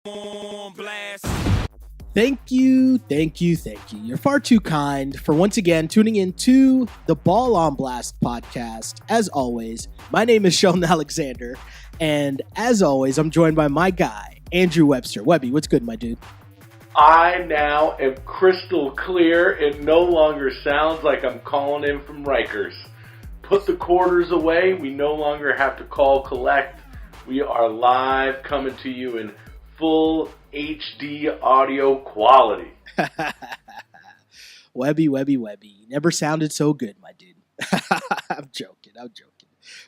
on blast. Thank you. You're far too kind for once again tuning in to the Ball on Blast podcast. As always, my name is Sheldon Alexander, and as always, I'm joined by my guy, Andrew Webster. Webby, what's good, my dude? I now am crystal clear. It no longer sounds like I'm calling in from Rikers. Put the quarters away. We no longer have to call collect. We are live, coming to you in full HD audio quality. Webby. Never sounded so good, my dude. I'm joking.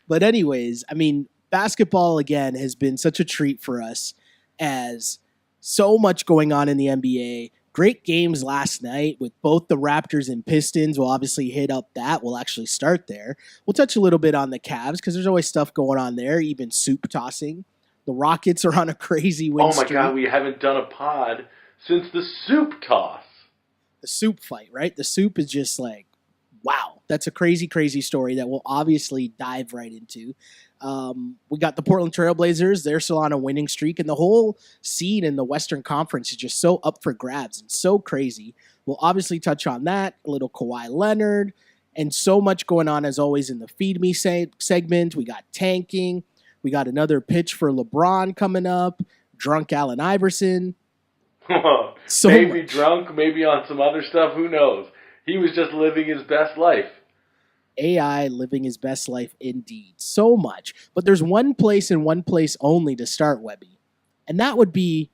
But anyways, I mean, basketball, again, has been such a treat for us as so much going on in the NBA. Great games last night with both the Raptors and Pistons. We'll obviously hit up that. We'll actually start there. We'll touch a little bit on the Cavs because there's always stuff going on there, even soup tossing. The Rockets are on a crazy win streak. Oh my God, we haven't done a pod since the soup toss. The soup fight, right? The soup is just like, wow. That's a crazy, crazy story that we'll obviously dive right into. We got the Portland Trailblazers. They're still on a winning streak. And the whole scene in the Western Conference is just so up for grabs and so crazy. We'll obviously touch on that. A little Kawhi Leonard. And so much going on, as always, in the Feed Me segment. We got tanking. We got another pitch for LeBron coming up. Drunk Allen Iverson. Maybe drunk, maybe on some other stuff. Who knows? He was just living his best life. AI living his best life indeed. So much. But there's one place and one place only to start, Webby. And that would be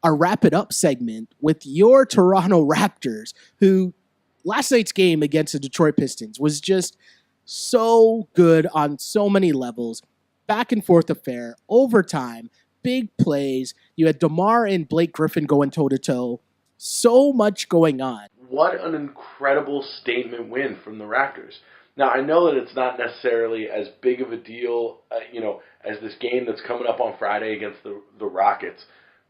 our Wrap It Up segment with your Toronto Raptors, who last night's game against the Detroit Pistons was just so good on so many levels. Back and forth affair, overtime, big plays. You had Demar and Blake Griffin going toe-to-toe. So much going on. What an incredible statement win from the Raptors. Now, I know that it's not necessarily as big of a deal, as this game that's coming up on Friday against the Rockets,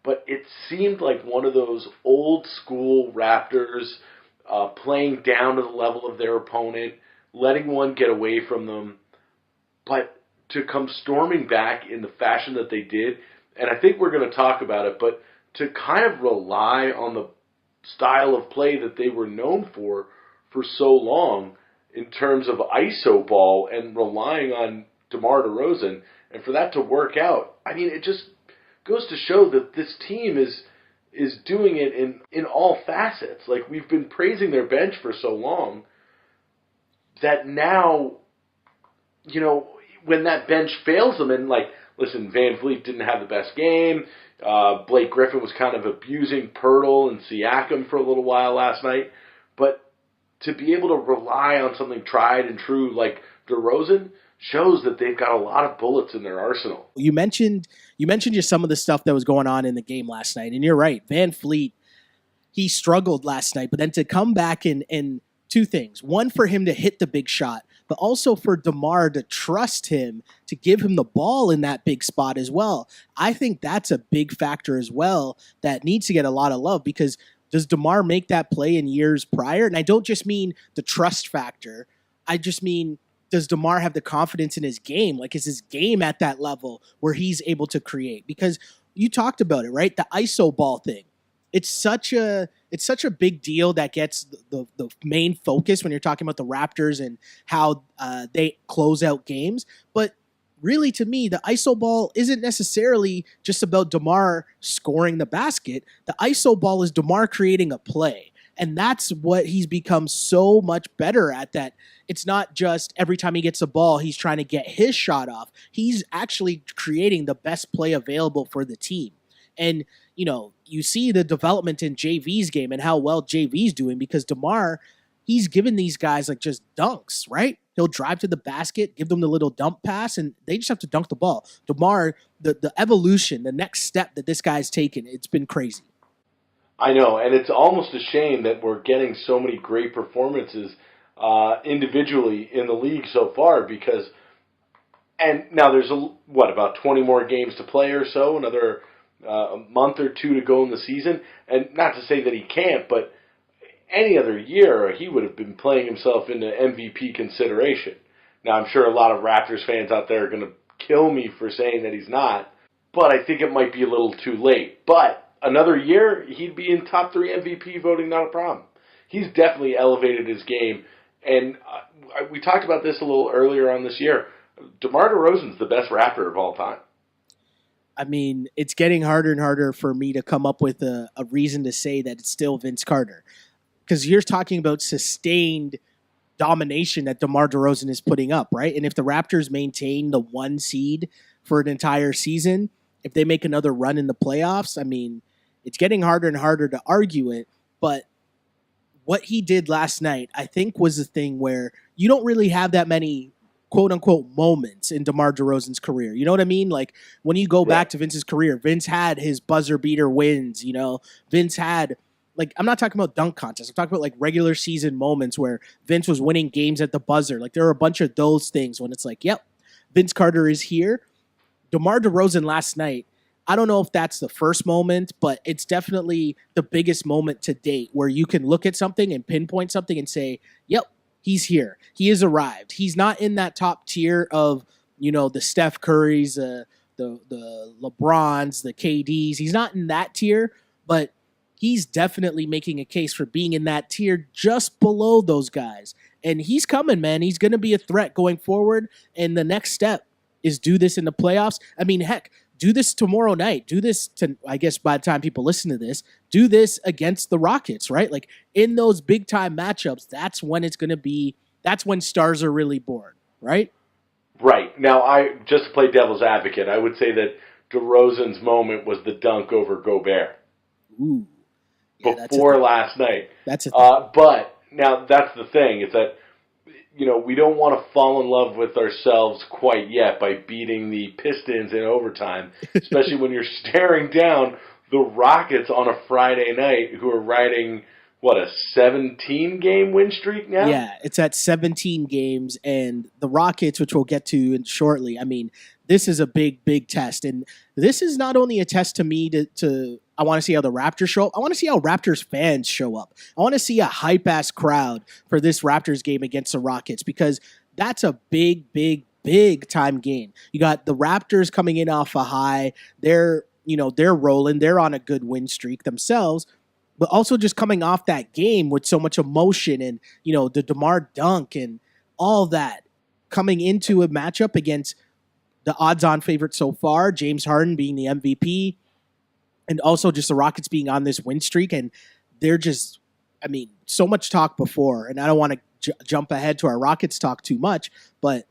but it seemed like one of those old-school Raptors playing down to the level of their opponent, letting one get away from them, but to come storming back in the fashion that they did, and I think we're going to talk about it, but to kind of rely on the style of play that they were known for so long in terms of ISO ball and relying on DeMar DeRozan, and for that to work out, I mean, it just goes to show that this team is doing it in all facets. Like, we've been praising their bench for so long that now, when that bench fails them, and listen, Van Vliet didn't have the best game. Blake Griffin was kind of abusing Pirtle and Siakam for a little while last night. But to be able to rely on something tried and true like DeRozan shows that they've got a lot of bullets in their arsenal. You mentioned just some of the stuff that was going on in the game last night, and you're right. Van Vliet, he struggled last night, but then to come back in two things. One, for him to hit the big shot, but also for DeMar to trust him to give him the ball in that big spot as well. I think that's a big factor as well that needs to get a lot of love, because does DeMar make that play in years prior? And I don't just mean the trust factor. I just mean, does DeMar have the confidence in his game? Like, is his game at that level where he's able to create? Because you talked about it, right? The ISO ball thing. It's such a big deal that gets the main focus when you're talking about the Raptors and how they close out games. But really, to me, the ISO ball isn't necessarily just about DeMar scoring the basket. The ISO ball is DeMar creating a play. And that's what he's become so much better at, that it's not just every time he gets a ball, he's trying to get his shot off. He's actually creating the best play available for the team. And, you see the development in JV's game and how well JV's doing, because DeMar, he's giving these guys just dunks, right? He'll drive to the basket, give them the little dump pass, and they just have to dunk the ball. DeMar, the evolution, the next step that this guy's taken, it's been crazy. I know, and it's almost a shame that we're getting so many great performances individually in the league so far, because, and now there's about 20 more games to play or so, another a month or two to go in the season, and not to say that he can't, but any other year he would have been playing himself into MVP consideration. Now, I'm sure a lot of Raptors fans out there are going to kill me for saying that he's not, but I think it might be a little too late. But another year, he'd be in top 3 MVP voting, not a problem. He's definitely elevated his game. And we talked about this a little earlier on this year. DeMar DeRozan's the best Raptor of all time. I mean, it's getting harder and harder for me to come up with a reason to say that it's still Vince Carter. Because you're talking about sustained domination that DeMar DeRozan is putting up, right? And if the Raptors maintain the 1 seed for an entire season, if they make another run in the playoffs, I mean, it's getting harder and harder to argue it. But what he did last night, I think, was the thing where you don't really have that many quote-unquote moments in DeMar DeRozan's career. You know what I mean? Like, when you go back to Vince's career, Vince had his buzzer-beater wins, you know? Vince had, like, I'm not talking about dunk contests. I'm talking about, like, regular season moments where Vince was winning games at the buzzer. Like, there are a bunch of those things when it's like, yep, Vince Carter is here. DeMar DeRozan last night, I don't know if that's the first moment, but it's definitely the biggest moment to date where you can look at something and pinpoint something and say, yep, he's here. He has arrived. He's not in that top tier of, you know, the Steph Currys, the LeBrons, the KDs. He's not in that tier, but he's definitely making a case for being in that tier just below those guys. And he's coming, man. He's going to be a threat going forward. And the next step is do this in the playoffs. I mean, heck, do this tomorrow night. Do this to, I guess by the time people listen to this, do this against the Rockets, right? Like in those big time matchups, that's when it's going to be, that's when stars are really born, right? Right. Now, just to play devil's advocate, I would say that DeRozan's moment was the dunk over Gobert. Ooh. Yeah, before last night. That's a thing. But now that's the thing, is that, you know, we don't want to fall in love with ourselves quite yet by beating the Pistons in overtime, especially when you're staring down the Rockets on a Friday night, who are riding, what, a 17-game win streak now? Yeah, it's at 17 games, and the Rockets, which we'll get to shortly, I mean, this is a big, big test. And this is not only a test to me to I want to see how the Raptors show up. I want to see how Raptors fans show up. I want to see a hype-ass crowd for this Raptors game against the Rockets, because that's a big, big, big time game. You got the Raptors coming in off a high. They're rolling. They're on a good win streak themselves, but also just coming off that game with so much emotion and, you know, the DeMar dunk and all that, coming into a matchup against the odds-on favorite so far, James Harden being the MVP, and also just the Rockets being on this win streak. And they're just, I mean, so much talk before, and I don't want to jump ahead to our Rockets talk too much, but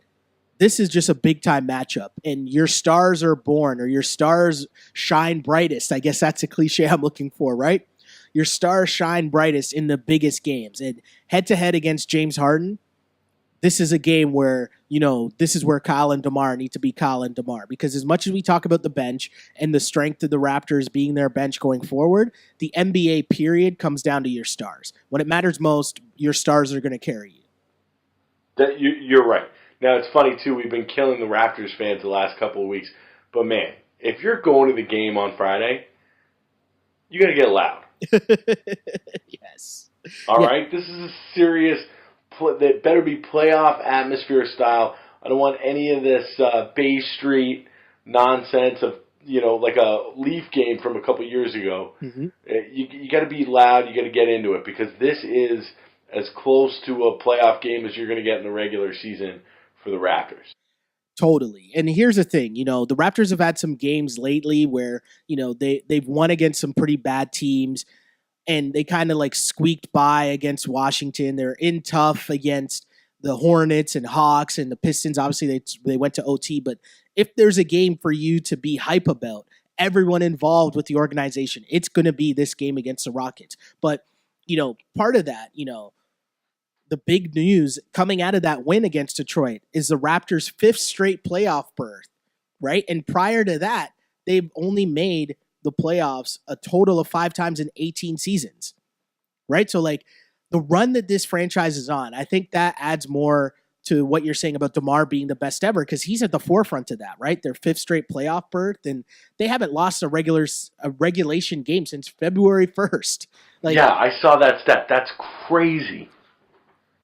this is just a big-time matchup, and your stars are born, or your stars shine brightest. I guess that's a cliche I'm looking for, right? Your stars shine brightest in the biggest games. And head-to-head against James Harden, this is a game where, you know, this is where Kyle and DeMar need to be Kyle and DeMar. Because as much as we talk about the bench and the strength of the Raptors being their bench going forward, the NBA period comes down to your stars. When it matters most, your stars are going to carry you. You're right. Now, it's funny, too, we've been killing the Raptors fans the last couple of weeks. But, man, if you're going to the game on Friday, you got to get loud. Yes. All right? This is a serious, that better be playoff atmosphere style. I don't want any of this Bay Street nonsense of, you know, like a Leaf game from a couple years ago. Mm-hmm. You got to be loud. You got to get into it, because this is as close to a playoff game as you're going to get in the regular season for the Raptors. Totally. And here's the thing, you know, the Raptors have had some games lately where, you know, they've won against some pretty bad teams, and they kind of like squeaked by against Washington. They're in tough against the Hornets and Hawks and the Pistons. Obviously, they went to OT, but if there's a game for you to be hype about, everyone involved with the organization, it's going to be this game against the Rockets. But, you know, part of that, you know, the big news coming out of that win against Detroit is the Raptors' 5th straight playoff berth, right? And prior to that, they've only made the playoffs a total of 5 times in 18 seasons, right? So, like, the run that this franchise is on, I think that adds more to what you're saying about DeMar being the best ever, because he's at the forefront of that, right? Their 5th straight playoff berth, and they haven't lost a regulation game since February 1st. Like, yeah, I saw that stat. That's crazy.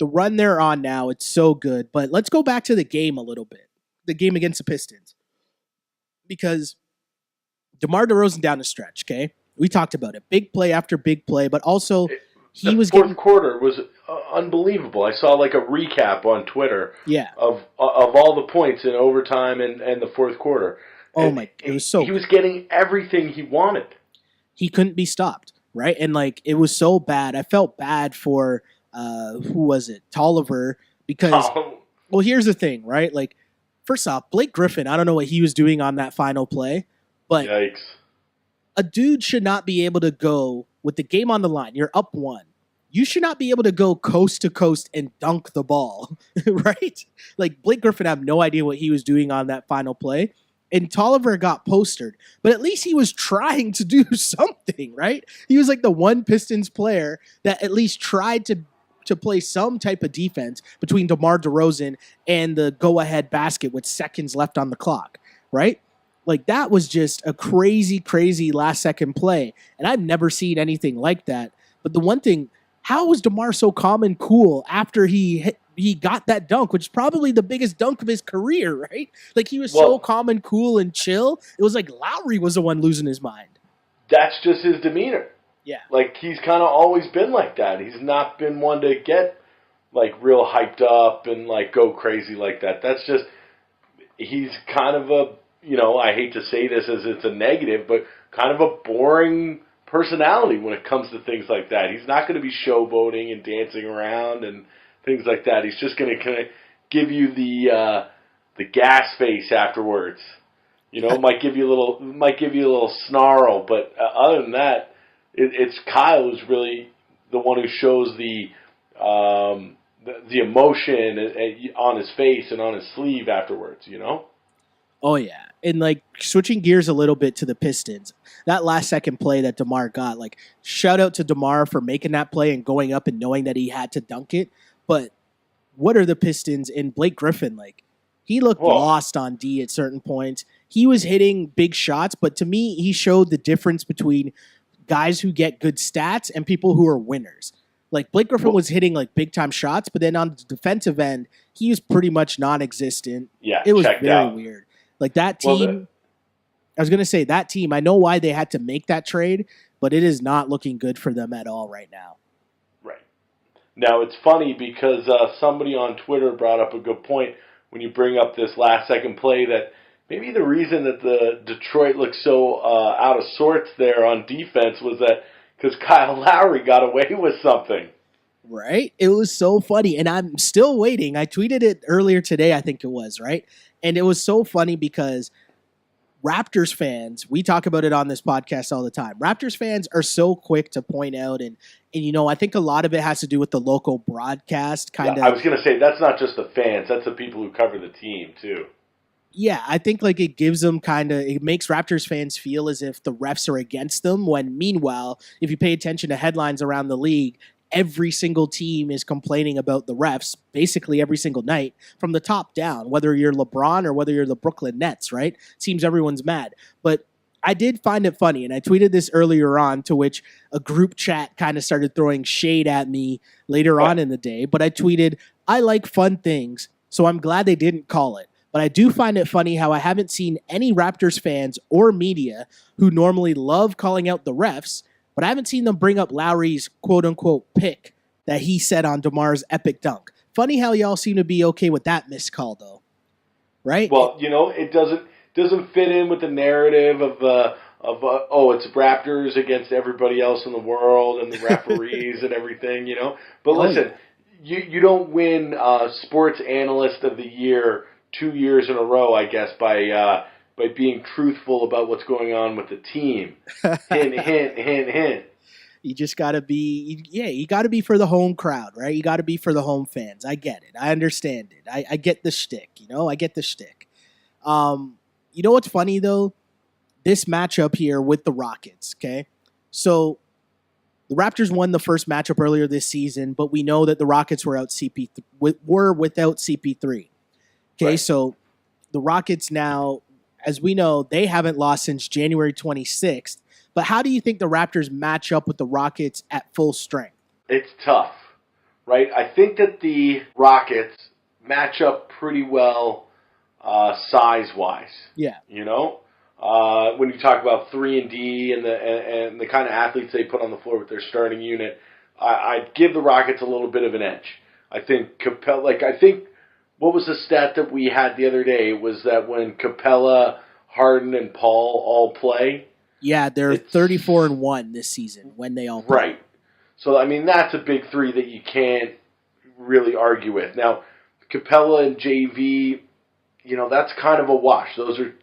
The run they're on now, it's so good. But let's go back to the game a little bit. The game against the Pistons. Because DeMar DeRozan down the stretch, okay? We talked about it. Big play after big play, but also the fourth quarter was unbelievable. I saw like a recap on Twitter of all the points in overtime and the fourth quarter. Oh and my, it was so he was getting everything he wanted. He couldn't be stopped, right? And like it was so bad. I felt bad for who was it? Tolliver, because well, here's the thing, right? Like first off, Blake Griffin, I don't know what he was doing on that final play, but yikes. A dude should not be able to go with the game on the line. You're up 1. You should not be able to go coast to coast and dunk the ball, right? Like Blake Griffin, I have no idea what he was doing on that final play. And Tolliver got postered, but at least he was trying to do something, right? He was like the one Pistons player that at least tried to play some type of defense between DeMar DeRozan and the go-ahead basket with seconds left on the clock, right? Like that was just a crazy, crazy last-second play, and I've never seen anything like that. But the one thing, how was DeMar so calm and cool after he got that dunk, which is probably the biggest dunk of his career, right? Like he was so calm and cool and chill. It was like Lowry was the one losing his mind. That's just his demeanor. Yeah. Like he's kind of always been like that. He's not been one to get like real hyped up and like go crazy like that. That's just, he's kind of a, I hate to say this as it's a negative, but kind of a boring personality when it comes to things like that. He's not going to be showboating and dancing around and things like that. He's just going to kind of give you the gas face afterwards. Might give you a little snarl, but other than that, it's Kyle who's really the one who shows the emotion on his face and on his sleeve afterwards. Oh yeah, and like switching gears a little bit to the Pistons, that last second play that DeMar got, like shout out to DeMar for making that play and going up and knowing that he had to dunk it. But what are the Pistons and Blake Griffin like? He looked lost on D at certain points. He was hitting big shots, but to me, he showed the difference between guys who get good stats and people who are winners. Like Blake Griffin was hitting like big time shots, but then on the defensive end, he was pretty much non-existent. Yeah, it was very weird. Like that team, I was going to say that team, I know why they had to make that trade, but it is not looking good for them at all right now. Right. Now, it's funny because somebody on Twitter brought up a good point when you bring up this last second play that maybe the reason that the Detroit looked so out of sorts there on defense was that because Kyle Lowry got away with something. Right? It was so funny, and I'm still waiting. I tweeted it earlier today, I think it was, right? And it was so funny because Raptors fans, we talk about it on this podcast all the time. Raptors fans are so quick to point out, and I think a lot of it has to do with the local broadcast kind of. I was going to say, that's not just the fans, that's the people who cover the team, too. Yeah, I think like it gives them it makes Raptors fans feel as if the refs are against them, when meanwhile, if you pay attention to headlines around the league, every single team is complaining about the refs basically every single night from the top down, whether you're LeBron or whether you're the Brooklyn Nets, right? It seems everyone's mad. But I did find it funny, and I tweeted this earlier on, to which a group chat kind of started throwing shade at me later on in the day. But I tweeted, I like fun things, so I'm glad they didn't call it. But I do find it funny how I haven't seen any Raptors fans or media who normally love calling out the refs, but I haven't seen them bring up Lowry's quote-unquote pick that he said on DeMar's epic dunk. Funny how y'all seem to be okay with that missed call, though. Right? Well, it doesn't fit in with the narrative of it's Raptors against everybody else in the world and the referees and everything, But listen, you don't win Sports Analyst of the Year 2 years in a row, I guess, by being truthful about what's going on with the team. Hint, hint, hint, hint. You just got to be, you got to be for the home crowd, right? You got to be for the home fans. I get it. I understand it. I get the shtick, I get the shtick. You know what's funny, though? This matchup here with the Rockets, okay? So the Raptors won the first matchup earlier this season, but we know that the Rockets were without CP3. Okay, right. So the Rockets now, as we know, they haven't lost since January 26th. But how do you think the Raptors match up with the Rockets at full strength? It's tough, right? I think that the Rockets match up pretty well size-wise. Yeah. when you talk about 3-and-D and the kind of athletes they put on the floor with their starting unit, I'd give the Rockets a little bit of an edge. I think what was the stat that we had the other day was that when Capella, Harden, and Paul all play. Yeah, they're 34-1 this season when they all play. Right. So, I mean, that's a big three that you can't really argue with. Now, Capella and JV, that's kind of a wash. Those are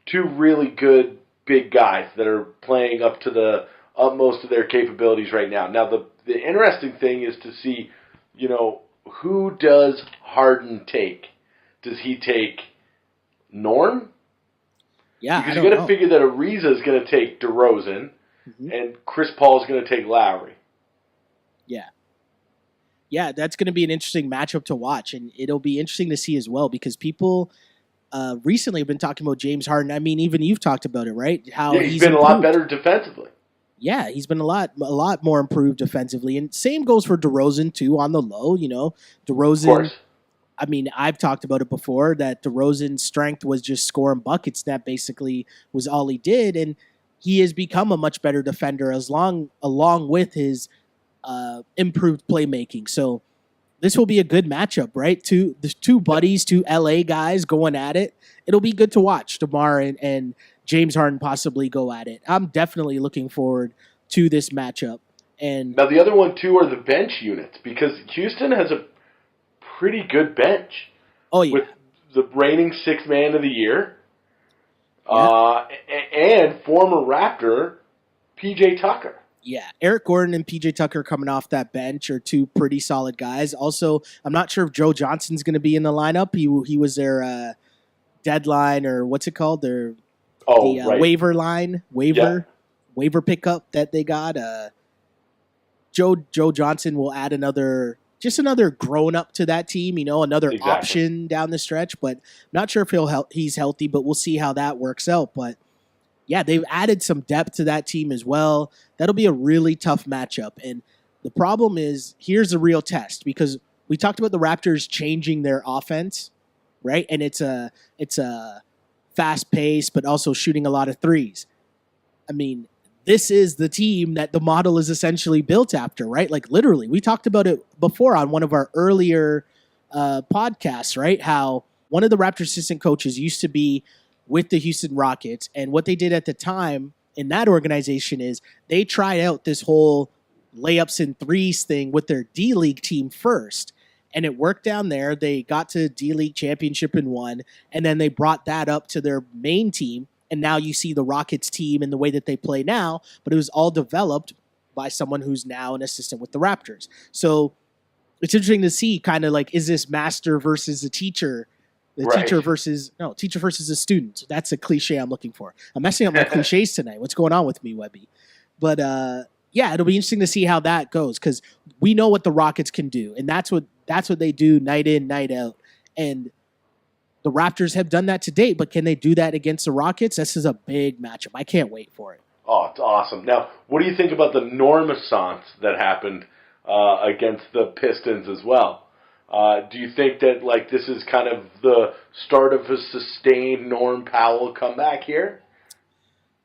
two really good big guys that are playing up to the utmost of their capabilities right now. Now, the interesting thing is to see, who does Harden take? Does he take Norm? Yeah, because you got to figure that Ariza is going to take DeRozan, and Chris Paul is going to take Lowry. Yeah. Yeah, that's going to be an interesting matchup to watch, and it'll be interesting to see as well because people recently have been talking about James Harden. I mean, even you've talked about it, right? How he's been improved. A lot better defensively. Yeah, he's been a lot more improved defensively, and same goes for DeRozan too on the low. DeRozan. Of course. I mean, I've talked about it before that DeRozan's strength was just scoring buckets. That basically was all he did, and he has become a much better defender along with his improved playmaking. So this will be a good matchup, right? The two buddies, two LA guys going at it. It'll be good to watch. Demar and James Harden possibly go at it. I'm definitely looking forward to this matchup. And now the other one too are the bench units because Houston has a pretty good bench. Oh yeah, with the reigning sixth man of the year, and former Raptor PJ Tucker. Yeah, Eric Gordon and PJ Tucker coming off that bench are two pretty solid guys. Also, I'm not sure if Joe Johnson's going to be in the lineup. He was their deadline or what's it called? Waiver line, waiver pickup that they got. Joe Johnson will add another grown up to that team, another option down the stretch. But not sure if he's healthy, but we'll see how that works out. But yeah, they've added some depth to that team as well. That'll be a really tough matchup. And the problem is, here's the real test, because we talked about the Raptors changing their offense, right? And it's a fast pace, but also shooting a lot of threes. I mean, this is the team that the model is essentially built after, right? Like literally, we talked about it before on one of our earlier podcasts, right? How one of the Raptors assistant coaches used to be with the Houston Rockets, and what they did at the time in that organization is they tried out this whole layups and threes thing with their D-League team first, and it worked down there. They got to D-League championship and won, and then they brought that up to their main team, and now you see the Rockets team and the way that they play now, but it was all developed by someone who's now an assistant with the Raptors. So it's interesting to see kind of like, is this master versus a teacher? Teacher versus a student. That's a cliche I'm looking for. I'm messing up my cliches tonight. What's going on with me, Webby? But yeah, it'll be interesting to see how that goes because we know what the Rockets can do, and that's what they do night in, night out. And the Raptors have done that to date, but can they do that against the Rockets? This is a big matchup. I can't wait for it. Oh, it's awesome. Now, what do you think about the Normissance that happened against the Pistons as well? Do you think that this is kind of the start of a sustained Norm Powell comeback here?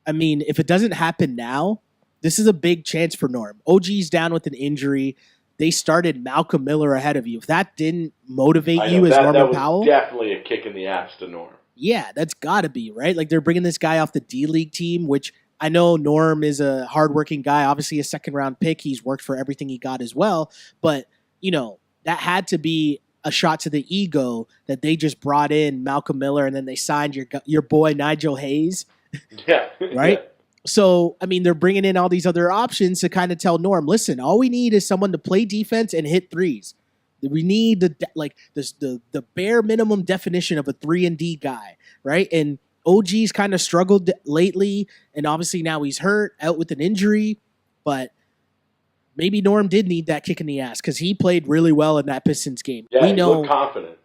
I mean, if it doesn't happen now, this is a big chance for Norm. OG's down with an injury. They started Malcolm Miller ahead of you. If that didn't motivate you as Norman Powell, definitely a kick in the ass to Norm. Yeah, that's got to be, right? Like they're bringing this guy off the D-League team, which I know Norm is a hardworking guy, obviously a second-round pick. He's worked for everything he got as well. But, that had to be a shot to the ego that they just brought in Malcolm Miller and then they signed your boy Nigel Hayes. Yeah. Right? Yeah. So, I mean, they're bringing in all these other options to kind of tell Norm, listen, all we need is someone to play defense and hit threes. We need the bare minimum definition of a 3-and-D guy, right? And OG's kind of struggled lately, and obviously now he's hurt, out with an injury, but maybe Norm did need that kick in the ass because he played really well in that Pistons game. Yeah, he looked confident.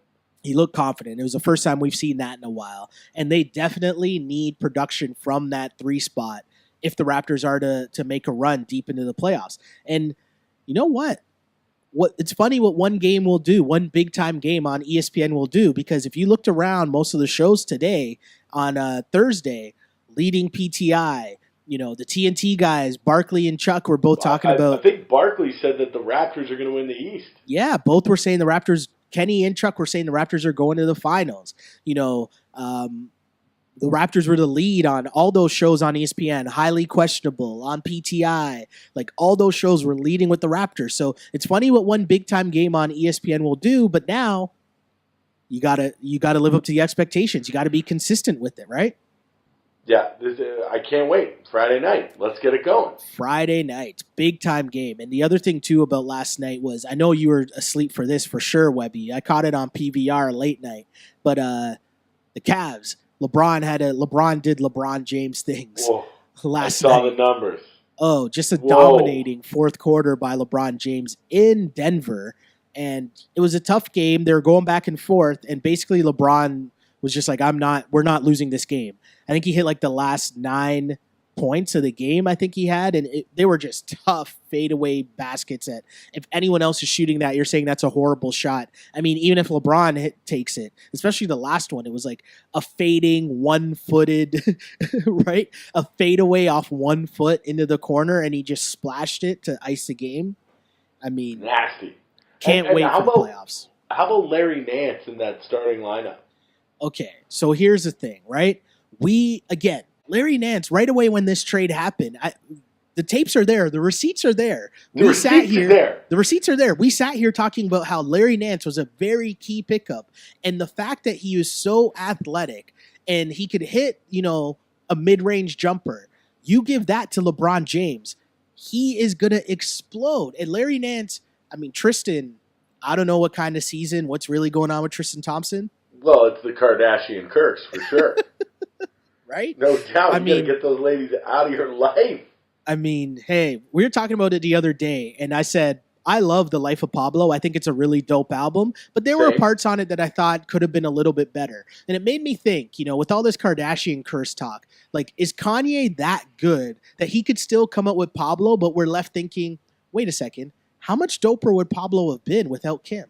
He looked confident. It was the first time we've seen that in a while. And they definitely need production from that 3 spot if the Raptors are to make a run deep into the playoffs. And you know what? It's funny what one game will do, one big-time game on ESPN will do, because if you looked around most of the shows today on Thursday, leading PTI. The TNT guys, Barkley and Chuck, were both talking about. I think Barkley said that the Raptors are going to win the East. Yeah, both were saying the Raptors. Kenny and Chuck were saying the Raptors are going to the finals. The Raptors were the lead on all those shows on ESPN, highly questionable, on PTI. Like, all those shows were leading with the Raptors. So it's funny what one big-time game on ESPN will do, but now you gotta live up to the expectations. You got to be consistent with it, right? Yeah, I can't wait. Friday night. Let's get it going. Friday night, big-time game. And the other thing, too, about last night was, I know you were asleep for this for sure, Webby. I caught it on PVR late night. But the Cavs, LeBron did LeBron James things. Whoa, last night. I saw night. the numbers. Oh, just a dominating fourth quarter by LeBron James in Denver. And it was a tough game. They were going back and forth. And basically LeBron was just like, we're not losing this game. I think he hit like the last 9 points of the game I think he had. And they were just tough fadeaway baskets that if anyone else is shooting that, you're saying that's a horrible shot. I mean, even if LeBron takes it, especially the last one, it was like a fading one-footed, right? A fadeaway off 1 foot into the corner, and he just splashed it to ice the game. I mean, nasty. Can't wait for the playoffs. How about Larry Nance in that starting lineup? Okay, so here's the thing, right? Larry Nance, right away when this trade happened, the tapes are there. The receipts are there. The receipts are there. We sat here talking about how Larry Nance was a very key pickup. And the fact that he was so athletic and he could hit, a mid-range jumper, you give that to LeBron James, he is going to explode. And Larry Nance, I mean, Tristan, I don't know what kind of season, what's really going on with Tristan Thompson. Well, it's the Kardashian curse, for sure. Right? No doubt. You got to get those ladies out of your life. I mean, hey, we were talking about it the other day, and I said, I love The Life of Pablo. I think it's a really dope album, but there were parts on it that I thought could have been a little bit better. And it made me think, with all this Kardashian curse talk, like, is Kanye that good that he could still come up with Pablo, but we're left thinking, wait a second, how much doper would Pablo have been without Kim?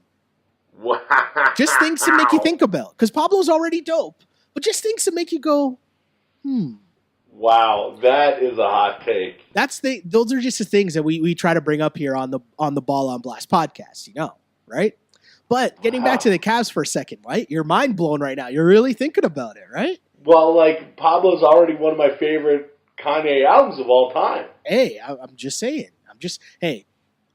Wow. Just things to make you think about, because Pablo's already dope, but just things to make you go, Wow, that is a hot take. Those are just the things that we try to bring up here on the Ball on Blast podcast, right? But getting back to the Cavs for a second, right? You're mind blown right now. You're really thinking about it, right? Well, like, Pablo's already one of my favorite Kanye albums of all time. Hey, I'm just saying.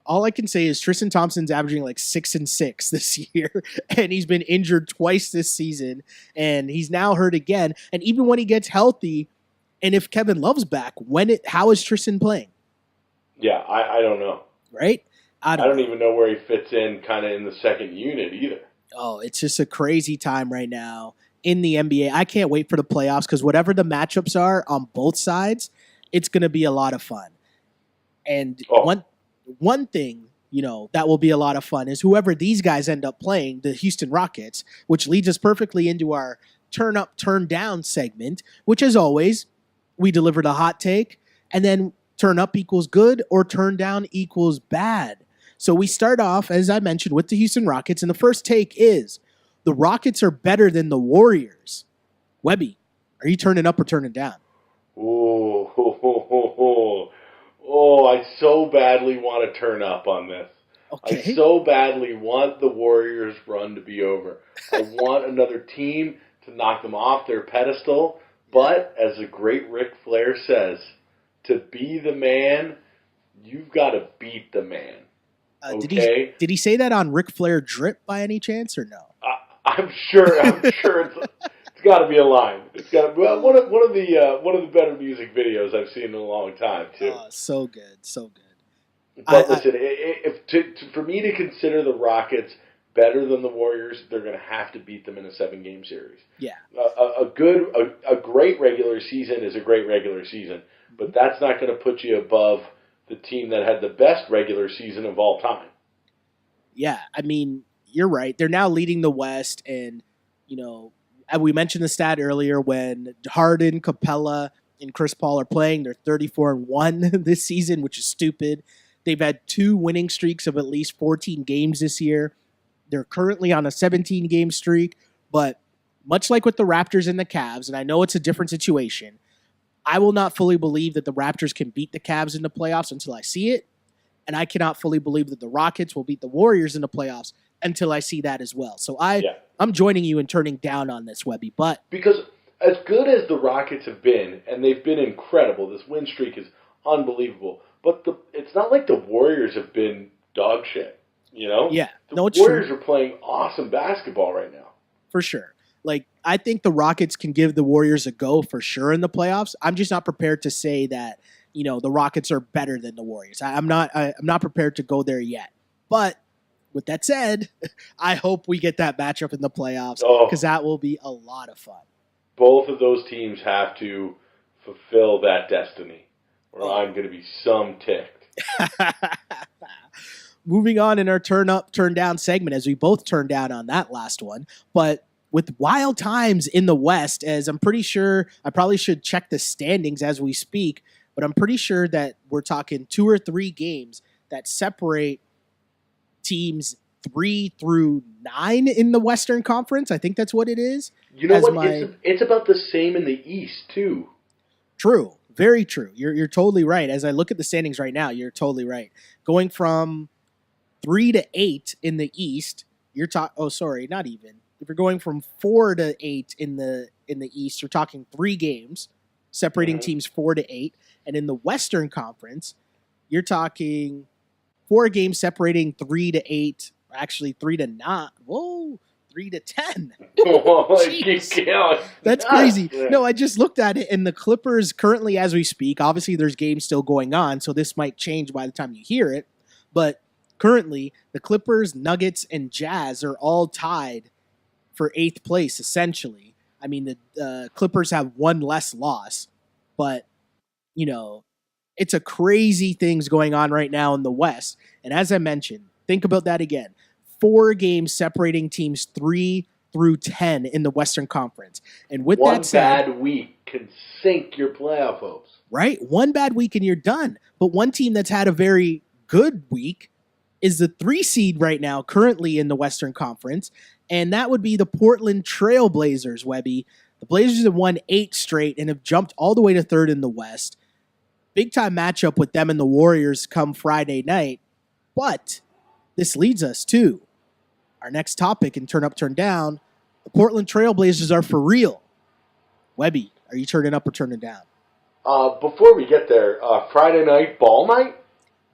All I can say is Tristan Thompson's averaging like 6 and 6 this year, and he's been injured twice this season, and he's now hurt again. And even when he gets healthy, and if Kevin Love's back, how is Tristan playing? Yeah, I don't know. Right? I don't even know where he fits in kind of in the second unit either. Oh, it's just a crazy time right now in the NBA. I can't wait for the playoffs because whatever the matchups are on both sides, it's going to be a lot of fun. And one thing, that will be a lot of fun is whoever these guys end up playing, the Houston Rockets, which leads us perfectly into our turn up, turn down segment, which as always, we deliver the hot take, and then turn up equals good or turn down equals bad. So we start off, as I mentioned, with the Houston Rockets, and the first take is the Rockets are better than the Warriors. Webby, are you turning up or turning down? I so badly want to turn up on this. Okay. I so badly want the Warriors' run to be over. I want another team to knock them off their pedestal. But, as the great Ric Flair says, to be the man, you've got to beat the man. Okay? Did he say that on Ric Flair Drip by any chance, or no? I'm sure it's got to be a line. It's got to one of the better music videos I've seen in a long time too. So good. But listen, for me to consider the Rockets better than the Warriors, they're going to have to beat them in a 7-game series. Yeah. A great regular season is a great regular season, but that's not going to put you above the team that had the best regular season of all time. Yeah, I mean, you're right. They're now leading the West, and we mentioned the stat earlier when Harden, Capella, and Chris Paul are playing. They're 34-1 this season, which is stupid. They've had 2 winning streaks of at least 14 games this year. They're currently on a 17-game streak, but much like with the Raptors and the Cavs, and I know it's a different situation, I will not fully believe that the Raptors can beat the Cavs in the playoffs until I see it. And I cannot fully believe that the Rockets will beat the Warriors in the playoffs until I see that as well. So I'm joining you in turning down on this, Webby. But because as good as the Rockets have been, and they've been incredible, this win streak is unbelievable. But it's not like the Warriors have been dog shit, you know? Yeah. The Warriors are playing awesome basketball right now. For sure. Like, I think the Rockets can give the Warriors a go for sure in the playoffs. I'm just not prepared to say that, the Rockets are better than the Warriors. I'm not prepared to go there yet. But with that said, I hope we get that matchup in the playoffs because that will be a lot of fun. Both of those teams have to fulfill that destiny, or I'm going to be some ticked. Moving on in our turn up, turn down segment, as we both turned down on that last one. But with wild times in the West, as I'm pretty sure, I probably should check the standings as we speak, but I'm pretty sure that we're talking 2 or 3 games that separate teams 3 through 9 in the Western Conference. I think that's what it is. You know what? It's about the same in the East, too. True. Very true. You're totally right. As I look at the standings right now, you're totally right. Going from 3 to 8 in the East, not even. If you're going from 4 to 8 in the East, you're talking 3 games separating teams 4 to 8. And in the Western Conference, you're talking 4 games separating 3 to 8, actually 3 to 9. Whoa, 3 to 10. That's crazy. No, I just looked at it, and the Clippers currently, as we speak, obviously there's games still going on, so this might change by the time you hear it. But currently, the Clippers, Nuggets, and Jazz are all tied for 8th place, essentially. I mean, the Clippers have 1 less loss, but, it's a crazy things going on right now in the West. And as I mentioned, think about that again. 4 games separating teams 3 through 10 in the Western Conference. And with that said, one bad week can sink your playoff hopes. Right? 1 bad week and you're done. But one team that's had a very good week is the 3 seed right now, currently in the Western Conference, and that would be the Portland Trail Blazers, Webby. The Blazers have won 8 straight and have jumped all the way to 3rd in the West. Big time matchup with them and the Warriors come Friday night. But this leads us to our next topic in Turn Up, Turn Down. The Portland Trail Blazers are for real. Webby, are you turning up or turning down? Before we get there, Friday night, ball night?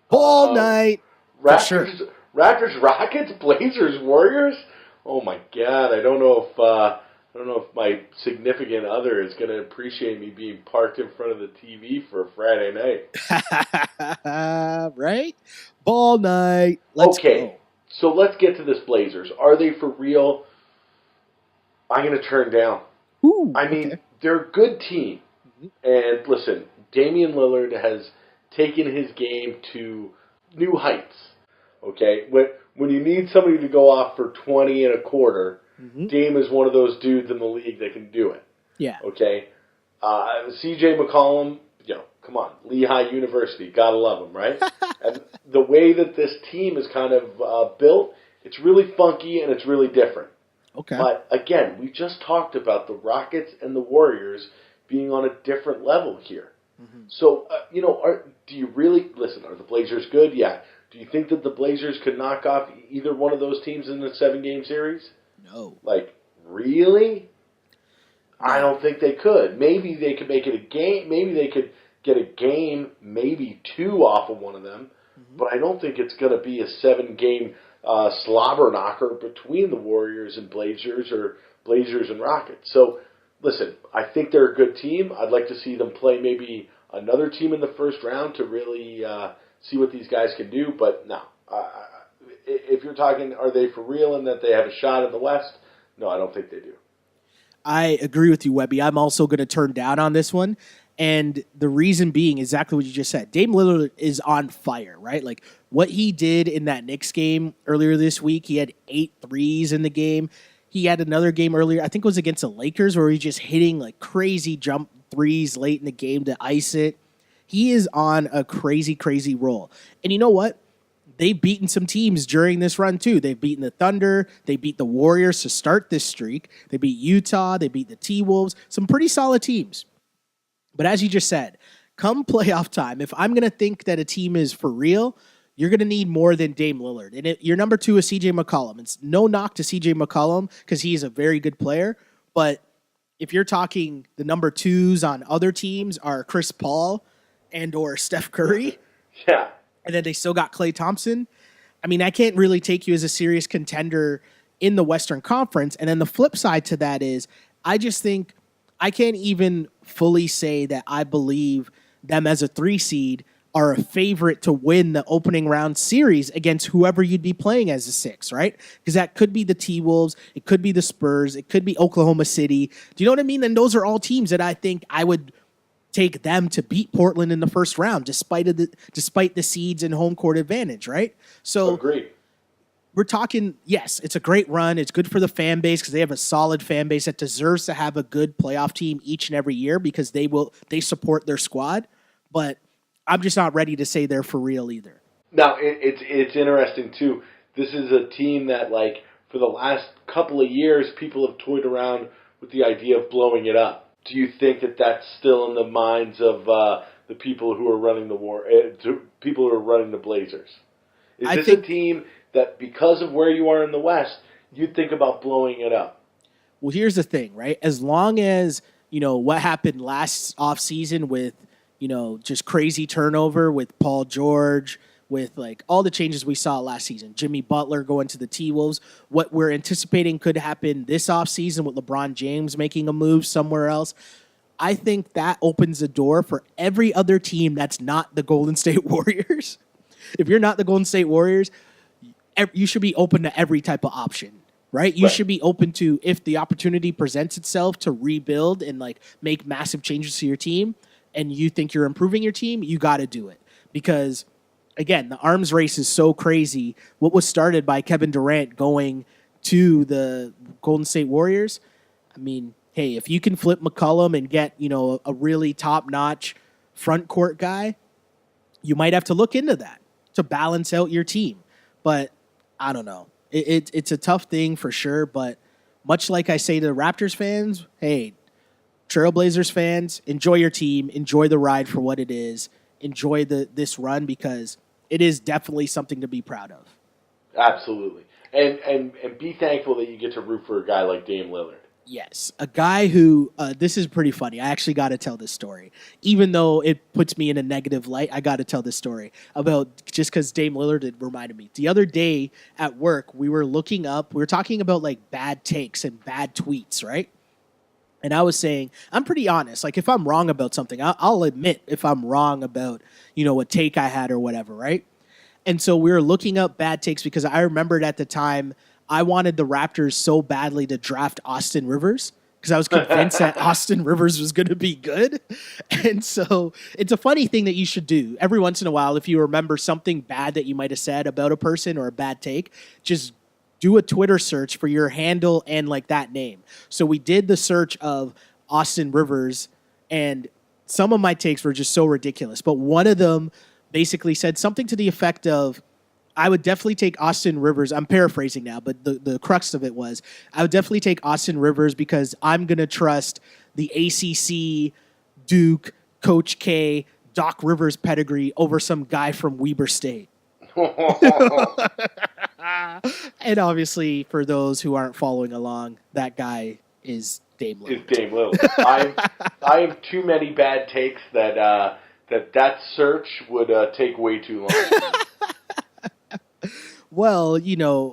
Ball night. Raptors, sure. Raptors, Rockets, Blazers, Warriors? Oh my God! I don't know if my significant other is going to appreciate me being parked in front of the TV for a Friday night. Right? Ball night. Let's go. So let's get to this Blazers. Are they for real? I'm going to turn down. Ooh, I mean, they're a good team. And listen, Damian Lillard has taken his game to new heights. Okay? When you need somebody to go off for 20 and a quarter, Dame is one of those dudes in the league that can do it. Yeah. Okay? CJ McCollum, come on. Lehigh University. Gotta love him, right? And the way that this team is kind of built, it's really funky and it's really different. Okay. But again, we just talked about the Rockets and the Warriors being on a different level here. So, do you really, listen, are the Blazers good? Yeah. Do you think that the Blazers could knock off either one of those teams in the 7-game series? No. Like, really? No. I don't think they could. Maybe they could make it a game. Maybe they could get a game, maybe 2 off of one of them. But I don't think it's going to be a 7-game slobber knocker between the Warriors and Blazers or Blazers and Rockets. So, listen, I think they're a good team. I'd like to see them play maybe another team in the first round to really see what these guys can do. But no, if you're talking, are they for real and that they have a shot in the West? No, I don't think they do. I agree with you, Webby. I'm also going to turn down on this one. And the reason being exactly what you just said. Dame Lillard is on fire, right? Like what he did in that Knicks game earlier this week, he had 8 threes in the game. He had another game earlier, I think it was against the Lakers, where he's just hitting like crazy jump threes late in the game to ice it. He is on a crazy, crazy roll. And you know what? They've beaten some teams during this run, too. They've beaten the Thunder. They beat the Warriors to start this streak. They beat Utah. They beat the T-Wolves. Some pretty solid teams. But as you just said, come playoff time, if I'm going to think that a team is for real, you're going to need more than Dame Lillard. And your number 2 is CJ McCollum. It's no knock to CJ McCollum because he's a very good player. But if you're talking the number 2s on other teams are Chris Paul and or Steph Curry, Yeah. and then they still got Klay Thompson, I mean, I can't really take you as a serious contender in the Western Conference. And then the flip side to that is I just think I can't even fully say that I believe them as a 3 seed are a favorite to win the opening round series against whoever you'd be playing as a 6, right? Because that could be the T-Wolves, it could be the Spurs, it could be Oklahoma City. Do you know what I mean? And those are all teams that I think I would take them to beat Portland in the first round, despite the seeds and home court advantage, right? So Agreed. We're talking, yes, it's a great run. It's good for the fan base because they have a solid fan base that deserves to have a good playoff team each and every year because they support their squad. But I'm just not ready to say they're for real either. Now, it's interesting, too. This is a team that, like, for the last couple of years, people have toyed around with the idea of blowing it up. Do you think that that's still in the minds of the people who are running people who are running the Blazers? Is this a team that, because of where you are in the West, you'd think about blowing it up? Well, here's the thing, right? As long as, what happened last offseason with, just crazy turnover with Paul George, with like all the changes we saw last season, Jimmy Butler going to the T-Wolves, what we're anticipating could happen this offseason with LeBron James making a move somewhere else. I think that opens the door for every other team that's not the Golden State Warriors. If you're not the Golden State Warriors, you should be open to every type of option, right? You should be open to, if the opportunity presents itself to rebuild and like make massive changes to your team and you think you're improving your team, you got to do it. Because again, the arms race is so crazy. What was started by Kevin Durant going to the Golden State Warriors, I mean, hey, if you can flip McCollum and get, a really top-notch front court guy, you might have to look into that to balance out your team. But I don't know. It's a tough thing for sure, but much like I say to Raptors fans, hey, Trailblazers fans, enjoy your team, enjoy the ride for what it is, enjoy this run because it is definitely something to be proud of. Absolutely. And be thankful that you get to root for a guy like Dame Lillard. Yes, a guy who, this is pretty funny. I actually got to tell this story. Even though it puts me in a negative light, I got to tell this story about, just because Dame Lillard had reminded me. The other day at work, we were talking about like bad takes and bad tweets, right? And I was saying, I'm pretty honest. Like if I'm wrong about something, I'll admit if I'm wrong about, a take I had or whatever, right? And so we were looking up bad takes because I remembered at the time I wanted the Raptors so badly to draft Austin Rivers because I was convinced that Austin Rivers was going to be good. And so it's a funny thing that you should do every once in a while. If you remember something bad that you might have said about a person or a bad take, just do a Twitter search for your handle and like that name. So we did the search of Austin Rivers and some of my takes were just so ridiculous. But one of them basically said something to the effect of, I would definitely take Austin Rivers. I'm paraphrasing now, but the crux of it was, I would definitely take Austin Rivers because I'm going to trust the ACC, Duke, Coach K, Doc Rivers pedigree over some guy from Weber State. And obviously, for those who aren't following along, that guy is Dame Lillard. Is Dame Lillard. I have too many bad takes that search would take way too long. Well,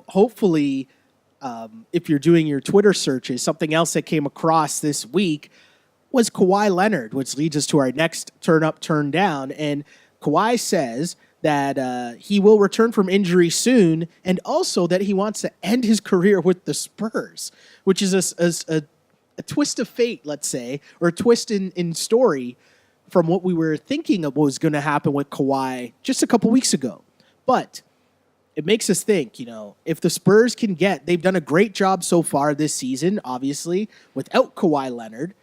hopefully, if you're doing your Twitter searches, something else that came across this week was Kawhi Leonard, which leads us to our next turn up, turn down. And Kawhi says that he will return from injury soon, and also that he wants to end his career with the Spurs, which is a twist of fate, let's say, or a twist in story from what we were thinking of what was going to happen with Kawhi just a couple weeks ago. But it makes us think, if the Spurs can they've done a great job so far this season, obviously, without Kawhi Leonard.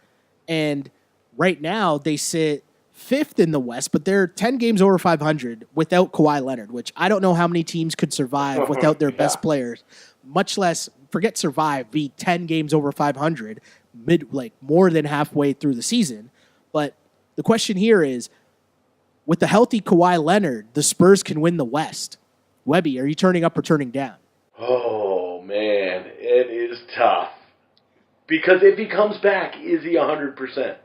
And right now they sit 5th in the West, but they're 10 games over 500 without Kawhi Leonard, which I don't know how many teams could survive without their best players, much less, forget survive, be 10 games over 500, more than halfway through the season. But The question here is, with the healthy Kawhi Leonard, the Spurs can win the West. Webby, are you turning up or turning down? Oh, man, it is tough. Because if he comes back, is he 100%?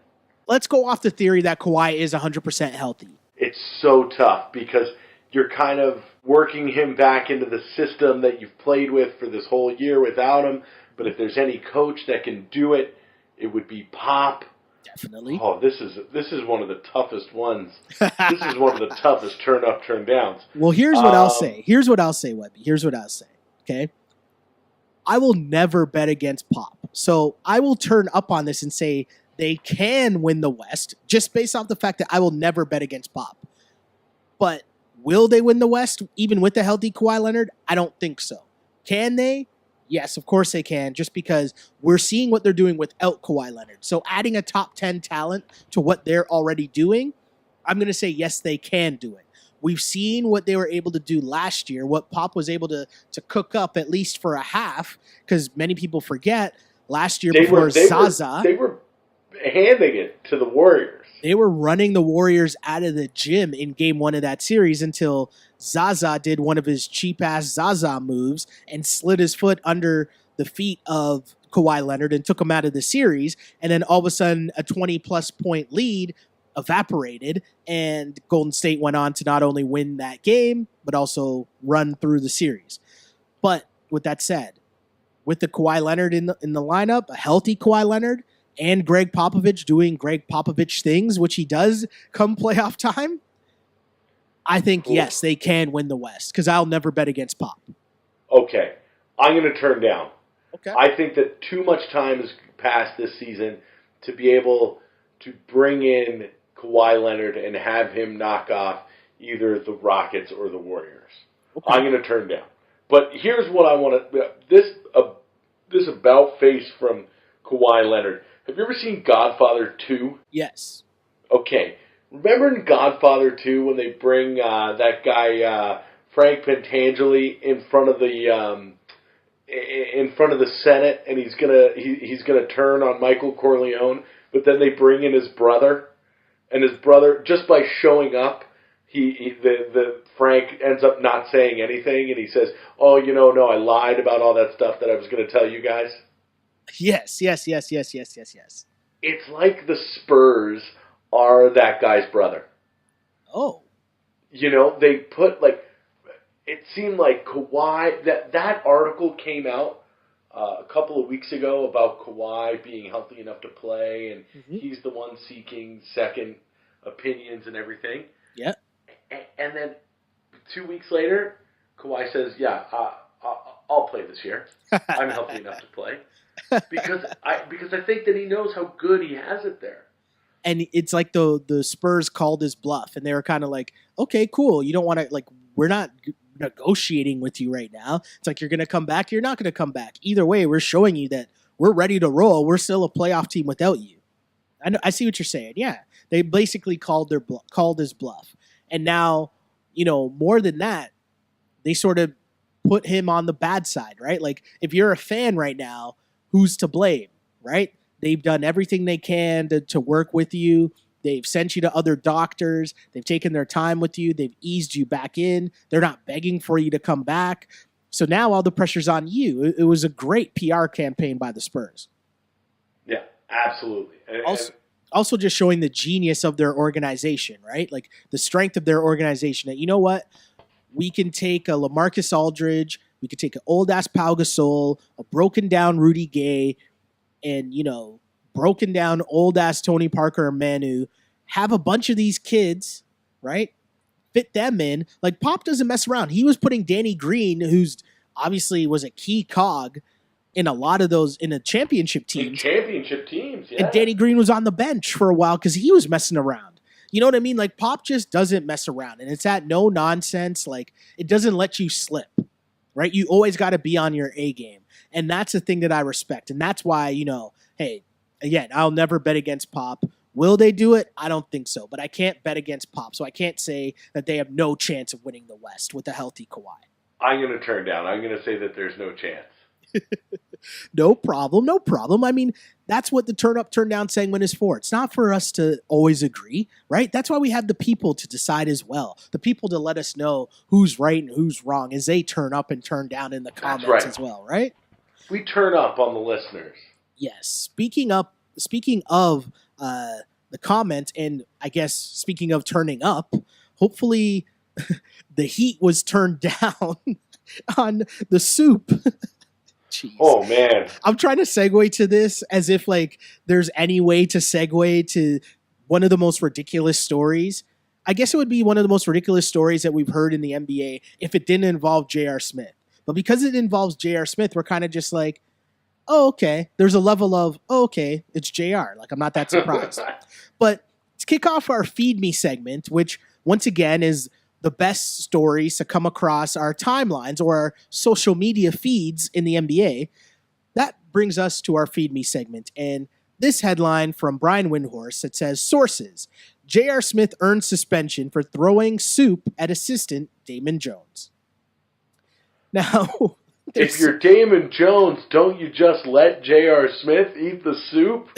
Let's go off the theory that Kawhi is 100% healthy. It's so tough because you're kind of working him back into the system that you've played with for this whole year without him. But if there's any coach that can do it, it would be Pop. Definitely. Oh, this is one of the toughest ones. This is one of the toughest turn up, turn downs. Well, here's what I'll say. Here's what I'll say, Webby. Here's what I'll say. Okay? I will never bet against Pop. So I will turn up on this and say they can win the West just based off the fact that I will never bet against Pop. But will they win the West even with the healthy Kawhi Leonard? I don't think so. Can they? Yes, of course they can, just because we're seeing what they're doing without Kawhi Leonard. So adding a top 10 talent to what they're already doing, I'm going to say yes, they can do it. We've seen what they were able to do last year, what Pop was able to cook up at least for a half, because many people forget last year before Zaza. They were handing it to the Warriors. They were running the Warriors out of the gym in game one of that series until Zaza did one of his cheap-ass Zaza moves and slid his foot under the feet of Kawhi Leonard and took him out of the series. And then all of a sudden, a 20-plus point lead evaporated, and Golden State went on to not only win that game, but also run through the series. But with that said, with the Kawhi Leonard in the lineup, a healthy Kawhi Leonard, and Greg Popovich doing Greg Popovich things, which he does come playoff time, I think, yes, they can win the West, because I'll never bet against Pop. Okay. I'm going to turn down. Okay. I think that too much time has passed this season to be able to bring in Kawhi Leonard and have him knock off either the Rockets or the Warriors. Okay. I'm going to turn down. But here's what I want to... This about face from Kawhi Leonard. Have you ever seen Godfather 2? Yes. Okay. Remember in Godfather 2 when they bring that guy Frank Pentangeli in front of the Senate, and he's gonna turn on Michael Corleone, but then they bring in his brother, and his brother, just by showing up, the Frank ends up not saying anything, and he says, "Oh, no, I lied about all that stuff that I was going to tell you guys." Yes. It's like the Spurs are that guy's brother. Oh. They put, it seemed like Kawhi, that article came out a couple of weeks ago about Kawhi being healthy enough to play, and he's the one seeking second opinions and everything. Yeah. And then 2 weeks later, Kawhi says, "Yeah, I'll play this year. I'm healthy enough to play." Because I think that he knows how good he has it there. And it's like the Spurs called his bluff, and they were kind of like, okay, cool. You don't want to, we're not negotiating with you right now. It's like, you're going to come back, you're not going to come back. Either way, we're showing you that we're ready to roll. We're still a playoff team without you. I see what you're saying. Yeah. They basically called his bluff. And now, more than that, they sort of put him on the bad side, right? Like, if you're a fan right now, who's to blame, right? They've done everything they can to work with you. They've sent you to other doctors. They've taken their time with you. They've eased you back in. They're not begging for you to come back. So now all the pressure's on you. It was a great PR campaign by the Spurs. Yeah, absolutely. Also just showing the genius of their organization, right? Like the strength of their organization. That, you know what? We can take a LaMarcus Aldridge. We could take an old-ass Pau Gasol, a broken-down Rudy Gay, and, broken down old-ass Tony Parker or Manu, have a bunch of these kids, right, fit them in. Like, Pop doesn't mess around. He was putting Danny Green, who's obviously was a key cog in a lot of those, in the championship teams. Yeah. And Danny Green was on the bench for a while because he was messing around. You know what I mean? Like, Pop just doesn't mess around. And it's that no nonsense. Like, it doesn't let you slip, right? You always got to be on your A game. And that's the thing that I respect. And that's why, hey, again, I'll never bet against Pop. Will they do it? I don't think so. But I can't bet against Pop. So I can't say that they have no chance of winning the West with a healthy Kawhi. I'm going to turn down. I'm going to say that there's no chance. No problem. I mean, That's what the turn up, turn down segment is for. It's not for us to always agree, right? That's why we have the people to decide as well. The people to let us know who's right and who's wrong as they turn up and turn down in the comments as well, right? We turn up on the listeners. Yes. Speaking of the comment, and I guess speaking of turning up, hopefully the heat was turned down on the soup. Jeez. Oh, man. I'm trying to segue to this as if like there's any way to segue to one of the most ridiculous stories. I guess it would be one of the most ridiculous stories that we've heard in the NBA if it didn't involve J.R. Smith. But because it involves J.R. Smith, we're kind of just like, oh, okay. There's a level of, oh, okay, it's J.R. Like, I'm not that surprised. But to kick off our Feed Me segment, which once again is the best stories to come across our timelines or our social media feeds in the NBA, that brings us to our Feed Me segment. And this headline from Brian Windhorst that says, sources, J.R. Smith earned suspension for throwing soup at assistant Damon Jones. Now, if you're Damon Jones, don't you just let J.R. Smith eat the soup?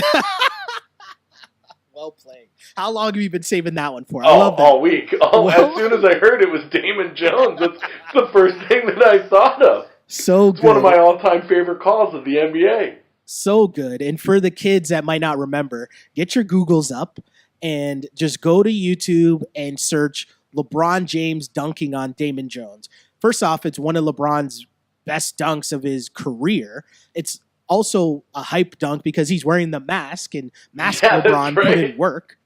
Well played. How long have you been saving that one for? I love that. All week. As soon as I heard it was Damon Jones, that's the first thing that I thought of. So good. It's one of my all-time favorite calls of the NBA. So good. And for the kids that might not remember, get your Googles up and just go to YouTube and search LeBron James dunking on Damon Jones. First off, it's one of LeBron's best dunks of his career. It's also a hype dunk because he's wearing the mask, and LeBron put in work.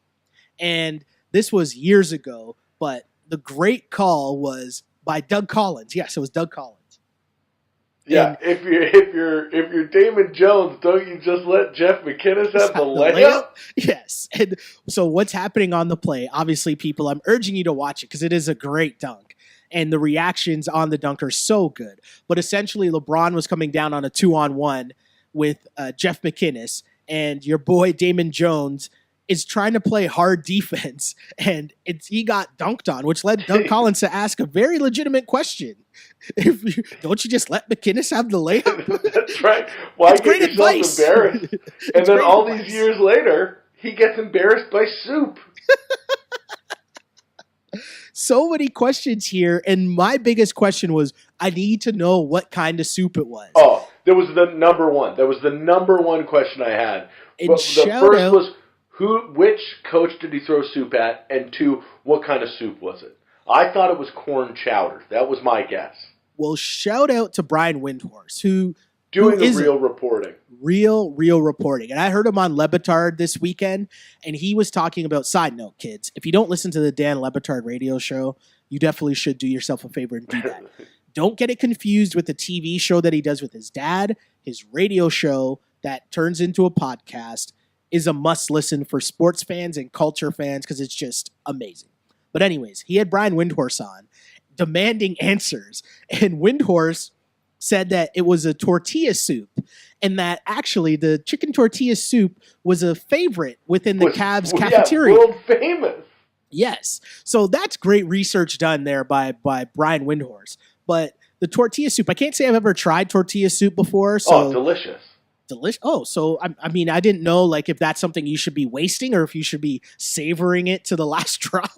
And this was years ago, but the great call was by Doug Collins. Yes, it was Doug Collins. Yeah, and if you're Damon Jones, don't you just let Jeff McInnes have the layup? Yes. And so what's happening on the play? Obviously, people, I'm urging you to watch it because it is a great dunk. And the reactions on the dunk are so good. But essentially, LeBron was coming down on a 2-on-1 with Jeff McInnes, and your boy Damon Jones is trying to play hard defense, and he got dunked on, which led Doug Collins to ask a very legitimate question. Don't you just let McInnes have the layup? That's right. Why get yourself embarrassed? And then all these years later, he gets embarrassed by soup. So many questions here, and my biggest question was, I need to know what kind of soup it was. Oh, that was the number one. That was the number one question I had. And but the first was, which coach did he throw soup at? And two, what kind of soup was it? I thought it was corn chowder. That was my guess. Well, shout out to Brian Windhorst, who doing the real reporting. Real reporting. And I heard him on Le Batard this weekend, and he was talking about, side note, kids, if you don't listen to the Dan Le Batard radio show, you definitely should do yourself a favor and do that. Don't get it confused with the TV show that he does with his dad. His radio show that turns into a podcast is a must listen for sports fans and culture fans because it's just amazing. But anyways, he had Brian Windhorst on demanding answers, and Windhorst said that it was a tortilla soup, and that actually the chicken tortilla soup was a favorite within the Cavs cafeteria. World famous. Yes. So that's great research done there by Brian Windhorst. But the tortilla soup, I can't say I've ever tried tortilla soup before. So delicious. Delicious. Oh, so I mean, I didn't know like if that's something you should be wasting or if you should be savoring it to the last drop.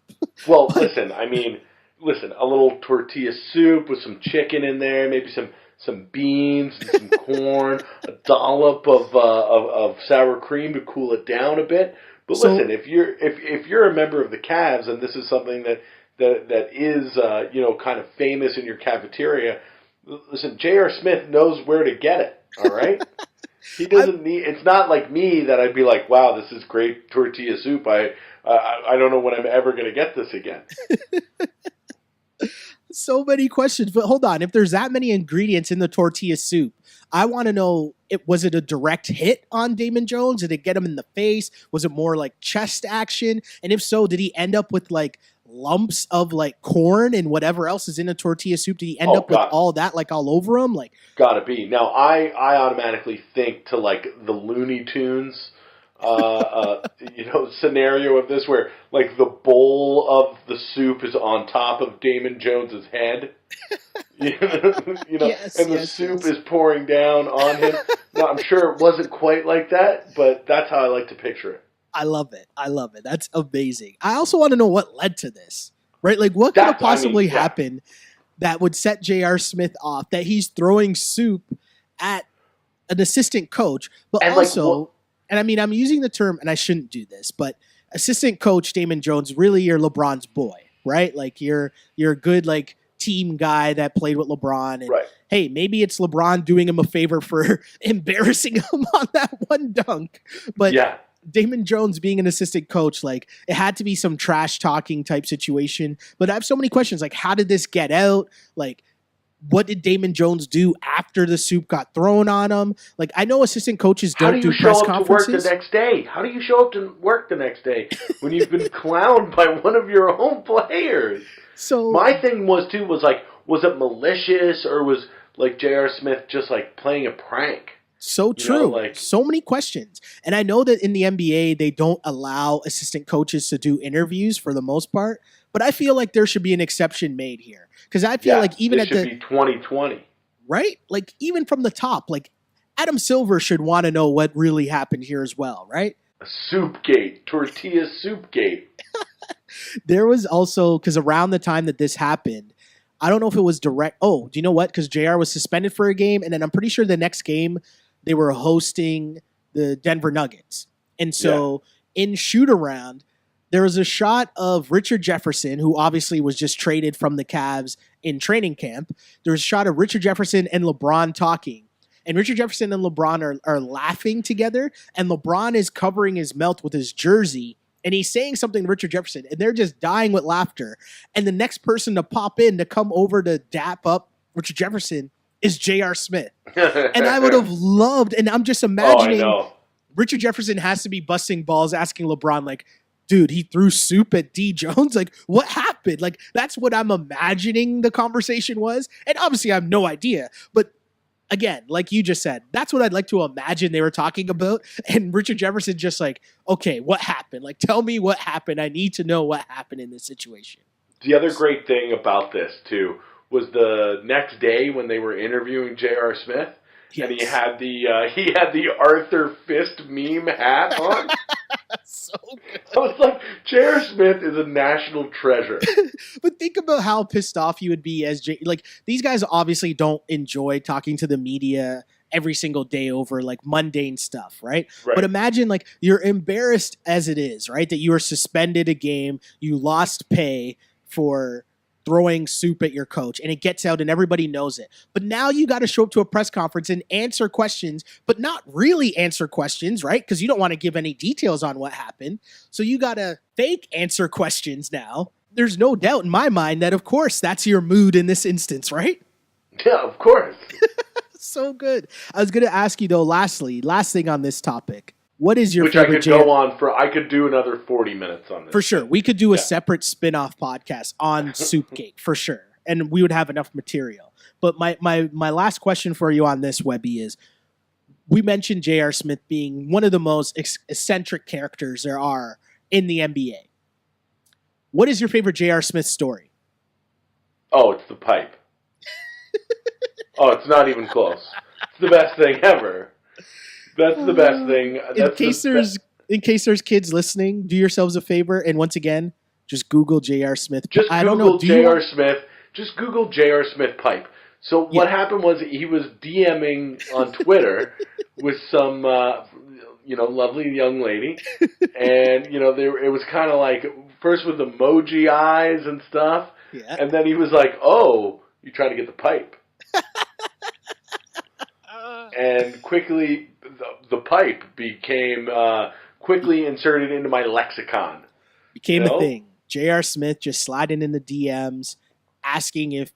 Well, listen, a little tortilla soup with some chicken in there, maybe some beans and some corn, a dollop of sour cream to cool it down a bit. But listen, if you're a member of the Cavs and this is something that is kind of famous in your cafeteria, listen, J.R. Smith knows where to get it. All right. He doesn't need. It's not like me that I'd be like, "Wow, this is great tortilla soup." I don't know when I'm ever going to get this again. So many questions, but hold on. If there's that many ingredients in the tortilla soup, I want to know: was it a direct hit on Damon Jones? Did it get him in the face? Was it more like chest action? And if so, did he end up with like lumps of like corn and whatever else is in a tortilla soup? Did he end up with all that like all over him? Like, gotta be. Now I automatically think to like the Looney Tunes scenario of this where like the bowl of the soup is on top of Damon Jones's head. Yes, and the yes, soup yes. is pouring down on him. Now, I'm sure it wasn't quite like that, but that's how I like to picture it. I love it. I love it. That's amazing. I also want to know what led to this, right? Like, what could have possibly happened that would set J.R. Smith off, that he's throwing soup at an assistant coach, but And, also, and I mean, I'm using the term, and I shouldn't do this, but assistant coach Damon Jones, really, you're LeBron's boy, right? Like, you're a good, like, team guy that played with LeBron, and Right. hey, maybe it's LeBron doing him a favor for embarrassing him on that one dunk, but Yeah. Damon Jones being an assistant coach, like, it had to be some trash talking type situation. But I have so many questions, like, how did this get out? Like, what did Damon Jones do after the soup got thrown on him? Like, I know assistant coaches How don't do you do show press up to work conferences. the next day? How do you show up to work the next day when you've been clowned by one of your own players? So My thing was like, was it malicious, or was like J.R. Smith just like playing a prank? so true. So mmany questions. And I know that in the NBA, they don't allow assistant coaches to do interviews for the most part, but I feel like there should be an exception made here. Because I feel like even this should be 2020. right? Like, even from the top, like, Adam Silver should want to know what really happened here as well, right? A soup gate, tortilla soup gate. There was also, because around the time that this happened, I don't know if it was direct. Oh, do you know what? Because JR was suspended for a game, and then I'm pretty sure the next game they were hosting the Denver Nuggets. And so in shoot around, there was a shot of Richard Jefferson, who obviously was just traded from the Cavs in training camp. There was a shot of Richard Jefferson and LeBron talking. And Richard Jefferson and LeBron are laughing together, and LeBron is covering his mouth with his jersey, and he's saying something to Richard Jefferson, and they're just dying with laughter. And the next person to pop in to come over to dap up Richard Jefferson is J.R. Smith. And I would have loved, and I'm just imagining Richard Jefferson has to be busting balls asking LeBron, like, dude, he threw soup at D. Jones? Like, what happened? Like, that's what I'm imagining the conversation was. And obviously I have no idea, but again, like you just said, that's what I'd like to imagine they were talking about. And Richard Jefferson just like, okay, what happened? Like, tell me what happened. I need to know what happened in this situation. The other great thing about this, too, was the next day when they were interviewing J.R. Smith, and he had the Arthur Fist meme hat on. So good. I was like, J.R. Smith is a national treasure. But think about how pissed off you would be as like, these guys obviously don't enjoy talking to the media every single day over like mundane stuff, right? But imagine like you're embarrassed as it is, right? That you were suspended a game, you lost pay for throwing soup at your coach, and it gets out and everybody knows it. But now you got to show up to a press conference and answer questions, but not really answer questions, right? Because you don't want to give any details on what happened. So you got to fake answer questions now. There's no doubt in my mind that, of course, that's your mood in this instance, right? Yeah, of course. So good. I was going to ask you, though, last thing on this topic. What is your Which favorite? I could go on for. I could do another 40 minutes on this. For sure. We could do a separate spin-off podcast on Soupgate, for sure. And we would have enough material. But my last question for you on this, Webby, is we mentioned J.R. Smith being one of the most eccentric characters there are in the NBA. What is your favorite J.R. Smith story? Oh, it's the pipe. Oh, it's not even close. It's the best thing ever. That's the best thing. In case there's kids listening, do yourselves a favor, and once again, just Google J.R. Smith. Just Google J.R. Smith. Just Google J.R. Smith pipe. So what happened was he was DMing on Twitter with some, lovely young lady, and it was kind of like first with emoji eyes and stuff, and then he was like, "Oh, you trying to get the pipe?" And quickly, the pipe became quickly inserted into my lexicon. Became a thing. J.R. Smith just sliding in the DMs, asking if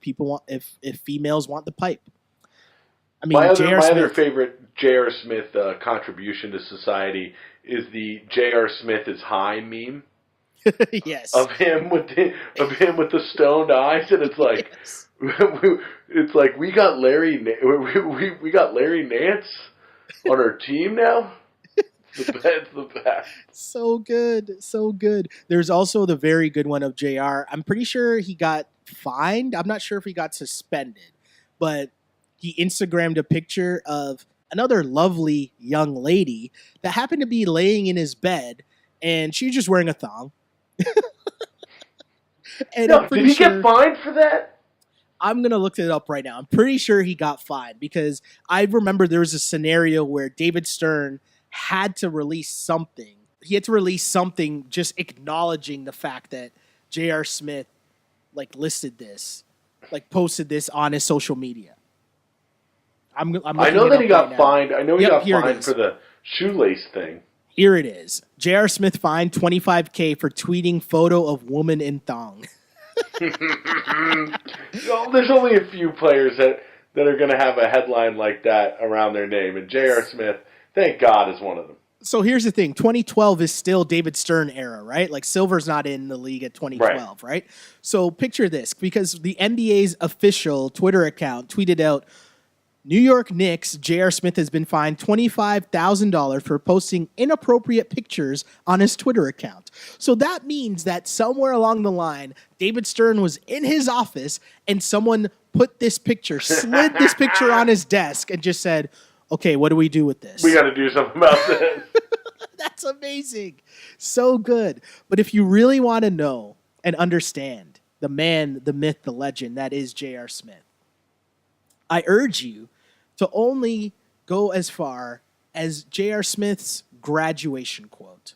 if females want the pipe. I mean, my other favorite J.R. Smith contribution to society is the J.R. Smith is high meme. Yes. Of him with the stoned eyes, and it's like. Yes. It's like we got Larry Nance on our team now. It's the best. So good. There's also the very good one of JR. I'm pretty sure he got fined. I'm not sure if he got suspended, but he Instagrammed a picture of another lovely young lady that happened to be laying in his bed, and she was just wearing a thong. And No, did he get fined for that? I'm going to look it up right now. I'm pretty sure he got fined because I remember there was a scenario where David Stern had to release something. He had to release something just acknowledging the fact that J.R. Smith listed this, posted this on his social media. I know that he got fined. I know he got fined for the shoelace thing. Here it is. J.R. Smith fined $25,000 for tweeting photo of woman in thong. Well, there's only a few players that are going to have a headline like that around their name, and J.R. Smith, thank God, is one of them. So here's the thing. 2012 is still David Stern era, right? Silver's not in the league at 2012, right? So picture this, because the NBA's official Twitter account tweeted out, New York Knicks J.R. Smith has been fined $25,000 for posting inappropriate pictures on his Twitter account. So that means that somewhere along the line, David Stern was in his office and someone put this picture, slid this picture on his desk and just said, okay, what do we do with this? We got to do something about this. That's amazing. So good. But if you really want to know and understand the man, the myth, the legend that is J.R. Smith, I urge you to only go as far as J.R. Smith's graduation quote.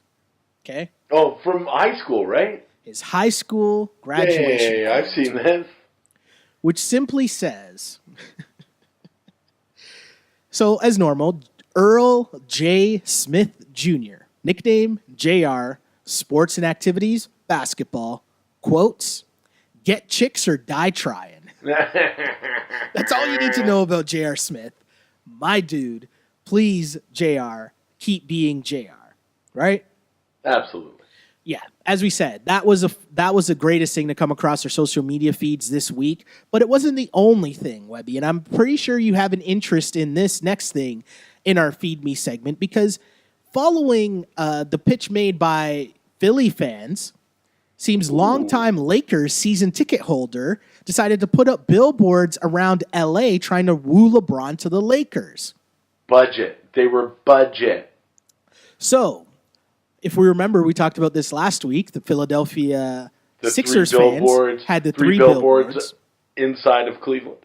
Okay? Oh, from high school, right? His high school graduation quote. I've seen this. Which simply says, so as normal, Earl J. Smith Jr., nickname JR, sports and activities, basketball, quotes, get chicks or die trying. That's all you need to know about J.R. Smith. My dude, please, J.R., keep being J.R., right? Absolutely. Yeah, as we said, that was the greatest thing to come across our social media feeds this week, but it wasn't the only thing, Webby, and I'm pretty sure you have an interest in this next thing in our Feed Me segment, because following the pitch made by Philly fans, seems longtime Lakers season ticket holder decided to put up billboards around LA trying to woo LeBron to the Lakers. Budget. They were budget. So, if we remember, we talked about this last week. The Philadelphia Sixers fans had the three billboards inside of Cleveland.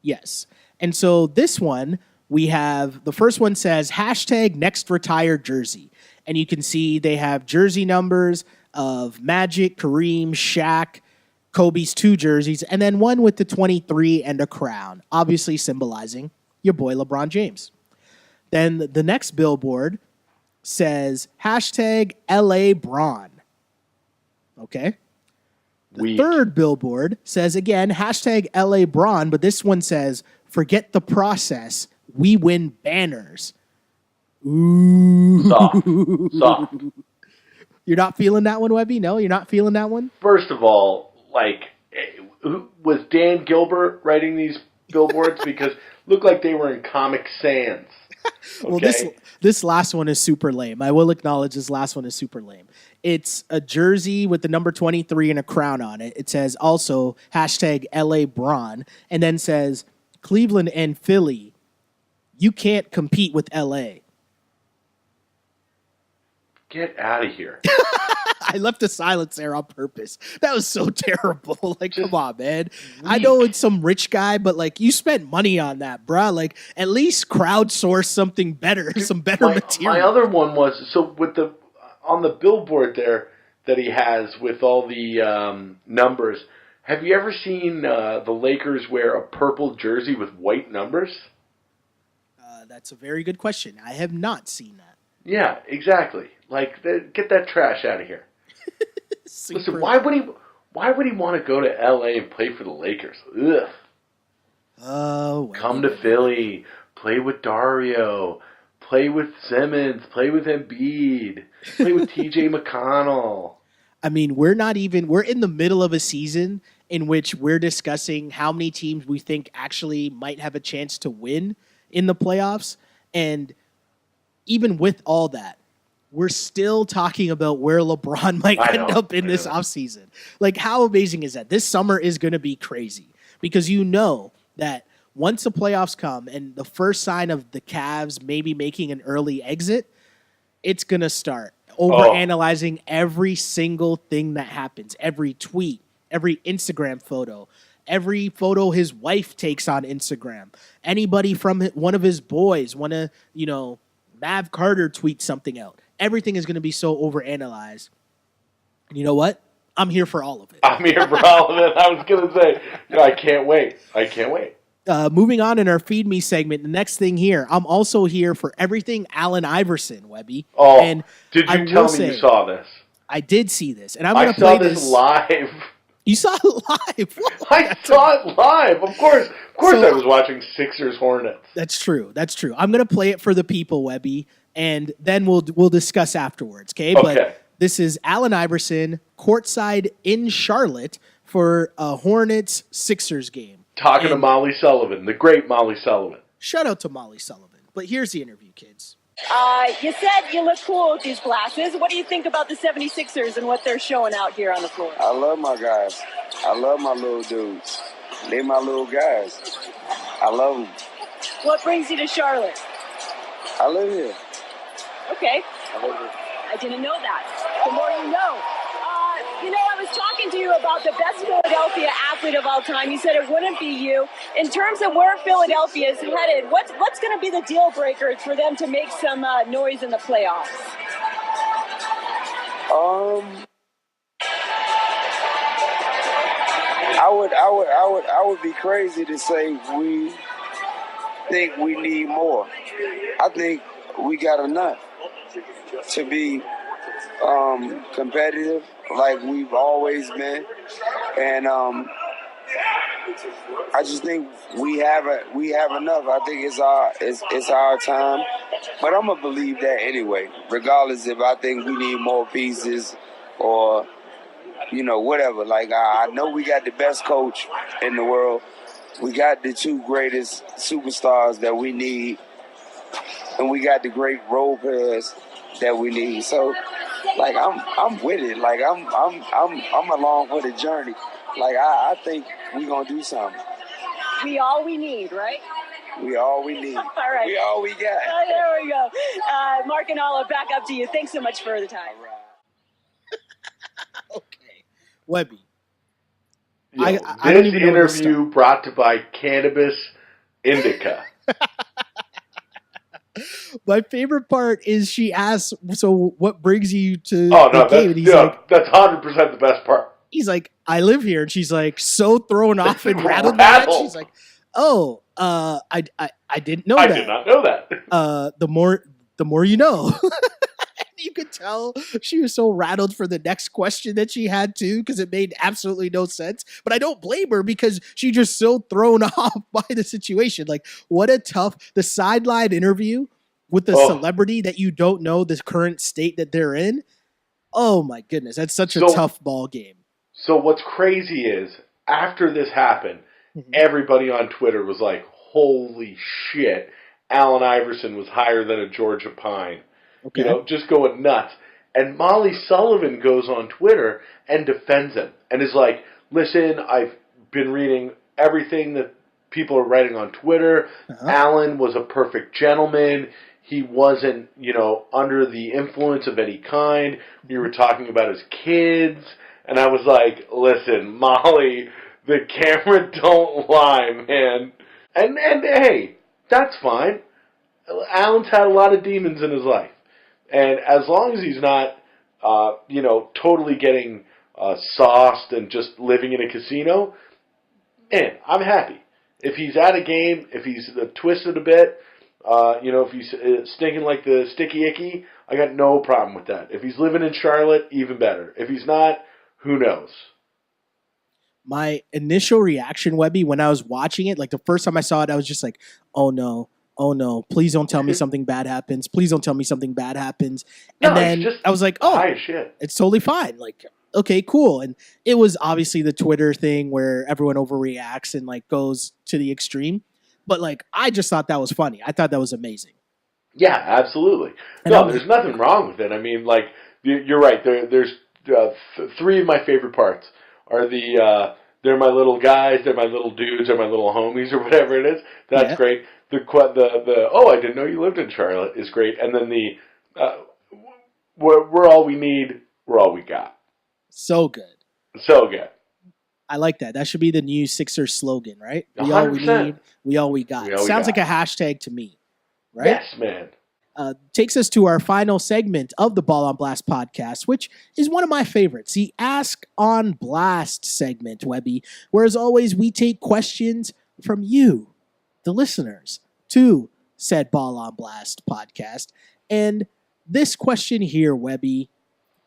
Yes. And so this one, we have, the first one says, hashtag next retired jersey. And you can see they have jersey numbers of Magic, Kareem, Shaq, Kobe's 2 jerseys, and then one with the 23 and a crown, obviously symbolizing your boy LeBron James. Then the next billboard says hashtag LA Bron. Okay. The third billboard says again hashtag LA Bron, but this one says forget the process, we win banners. Ooh. Soft. You're not feeling that one, Webby? No, you're not feeling that one? First of all, was Dan Gilbert writing these billboards? Because looked like they were in Comic Sans. Okay? Well, this last one is super lame. I will acknowledge this last one is super lame. It's a jersey with the number 23 and a crown on it. It says also hashtag LA Bron, and then says Cleveland and Philly, you can't compete with LA. Get out of here. I left a silence there on purpose. That was so terrible. Come on, man. I know it's some rich guy, but you spent money on that, bruh. At least crowdsource something better, some better material. My other one was, so with on the billboard there that he has with all the numbers, have you ever seen the Lakers wear a purple jersey with white numbers? That's a very good question. I have not seen that. Yeah, exactly. Get that trash out of here. Listen, why would he want to go to LA and play for the Lakers? Ugh. Oh, come to Philly, play with Dario, play with Simmons, play with Embiid, play with TJ McConnell. I mean, we're in the middle of a season in which we're discussing how many teams we think actually might have a chance to win in the playoffs. And even with all that, we're still talking about where LeBron might end up in this offseason. How amazing is that? This summer is going to be crazy because you know that once the playoffs come and the first sign of the Cavs maybe making an early exit, it's going to start overanalyzing every single thing that happens, every tweet, every Instagram photo, every photo his wife takes on Instagram, anybody from one of his boys, Mav Carter tweets something out. Everything is going to be so overanalyzed. And you know what? I'm here for all of it. I'm here for all of it. I was going to say, I can't wait. Moving on in our Feed Me segment, the next thing here, I'm also here for everything Allen Iverson, Webby. Oh, and did you tell me you saw this? I did see this, and I'm going to play this. I saw this live. You saw it live? I saw it live. Of course I was watching Sixers Hornets. That's true. I'm going to play it for the people, Webby, and then we'll discuss afterwards, okay? But this is Allen Iverson courtside in Charlotte for a Hornets-Sixers game. Talking to Molly Sullivan, the great Molly Sullivan. Shout out to Molly Sullivan. But here's the interview, kids. You said you look cool with these glasses. What do you think about the 76ers and what they're showing out here on the floor? I love my guys. I love my little dudes. They my little guys. I love them. What brings you to Charlotte? I live here. Okay. I live here. I didn't know that. The more you know. I was talking to you about the best Philadelphia athlete of all time. You said it wouldn't be you. In terms of where Philadelphia is headed, what's going to be the deal breaker for them to make some noise in the playoffs? I would be crazy to say we think we need more. I think we got enough to be competitive like we've always been, and I just think we have enough. I think it's our time, but I'm gonna believe that anyway, regardless if I think we need more pieces or whatever. Like I know we got the best coach in the world. We got the two greatest superstars that we need, and we got the great role players that we need. So, like I'm with it. Like I'm along for the journey. Like I think we gonna do something. We all we need, right? We all we need. All right. We all we got. There we go. Mark and Olive, back up to you. Thanks so much for the time. All right. Okay, Webby. I don't this even know interview brought to by Cannabis Indica. My favorite part is she asks, "So what brings you to the game?" And he's like, "That's 100% the best part." He's like, "I live here," and she's like, so thrown off and rattled by that. She's like, "Oh, I didn't know that. I did not know that." The more you know." You could tell she was so rattled for the next question that she had too, because it made absolutely no sense. But I don't blame her because she's just so thrown off by the situation. Like, what a the sideline interview with the celebrity that you don't know the current state that they're in. Oh my goodness, that's such a tough ball game. So what's crazy is after this happened, everybody on Twitter was like, "Holy shit, Allen Iverson was higher than a Georgia Pine." Okay. Just going nuts. And Molly Sullivan goes on Twitter and defends him and is like, "Listen, I've been reading everything that people are writing on Twitter. Allen was a perfect gentleman. He wasn't, under the influence of any kind. We were talking about his kids." And I was like, "Listen, Molly, the camera don't lie, man." And hey, that's fine. Allen's had a lot of demons in his life. And as long as he's not, totally getting sauced and just living in a casino, I'm happy. If he's at a game, if he's twisted a bit, if he's stinking like the sticky icky, I got no problem with that. If he's living in Charlotte, even better. If he's not, who knows? My initial reaction, Webby, when I was watching it, like the first time I saw it, I was just like, "Oh no. Oh no, please don't tell me something bad happens. Please don't tell me something bad happens." And then I was like, "Oh, shit. It's totally fine." Like, okay, cool. And it was obviously the Twitter thing where everyone overreacts and like goes to the extreme. But like, I just thought that was funny. I thought that was amazing. Yeah, absolutely. And there's nothing wrong with it. I mean, like, you're right. There's three of my favorite parts are the they're my little guys, they're my little dudes, they're my little homies, or whatever it is. That's great. The I didn't know you lived in Charlotte is great. And then we're all we need, we're all we got. So good. So good. I like that. That should be the new Sixers slogan, right? We 100%. all we need, we all we got. Sounds like a hashtag to me, right? Yes, man. Takes us to our final segment of the Ball on Blast podcast, which is one of my favorites, the Ask on Blast segment, Webby, where as always, we take questions from you, the listeners, to said Ball on Blast podcast. And this question here, Webby,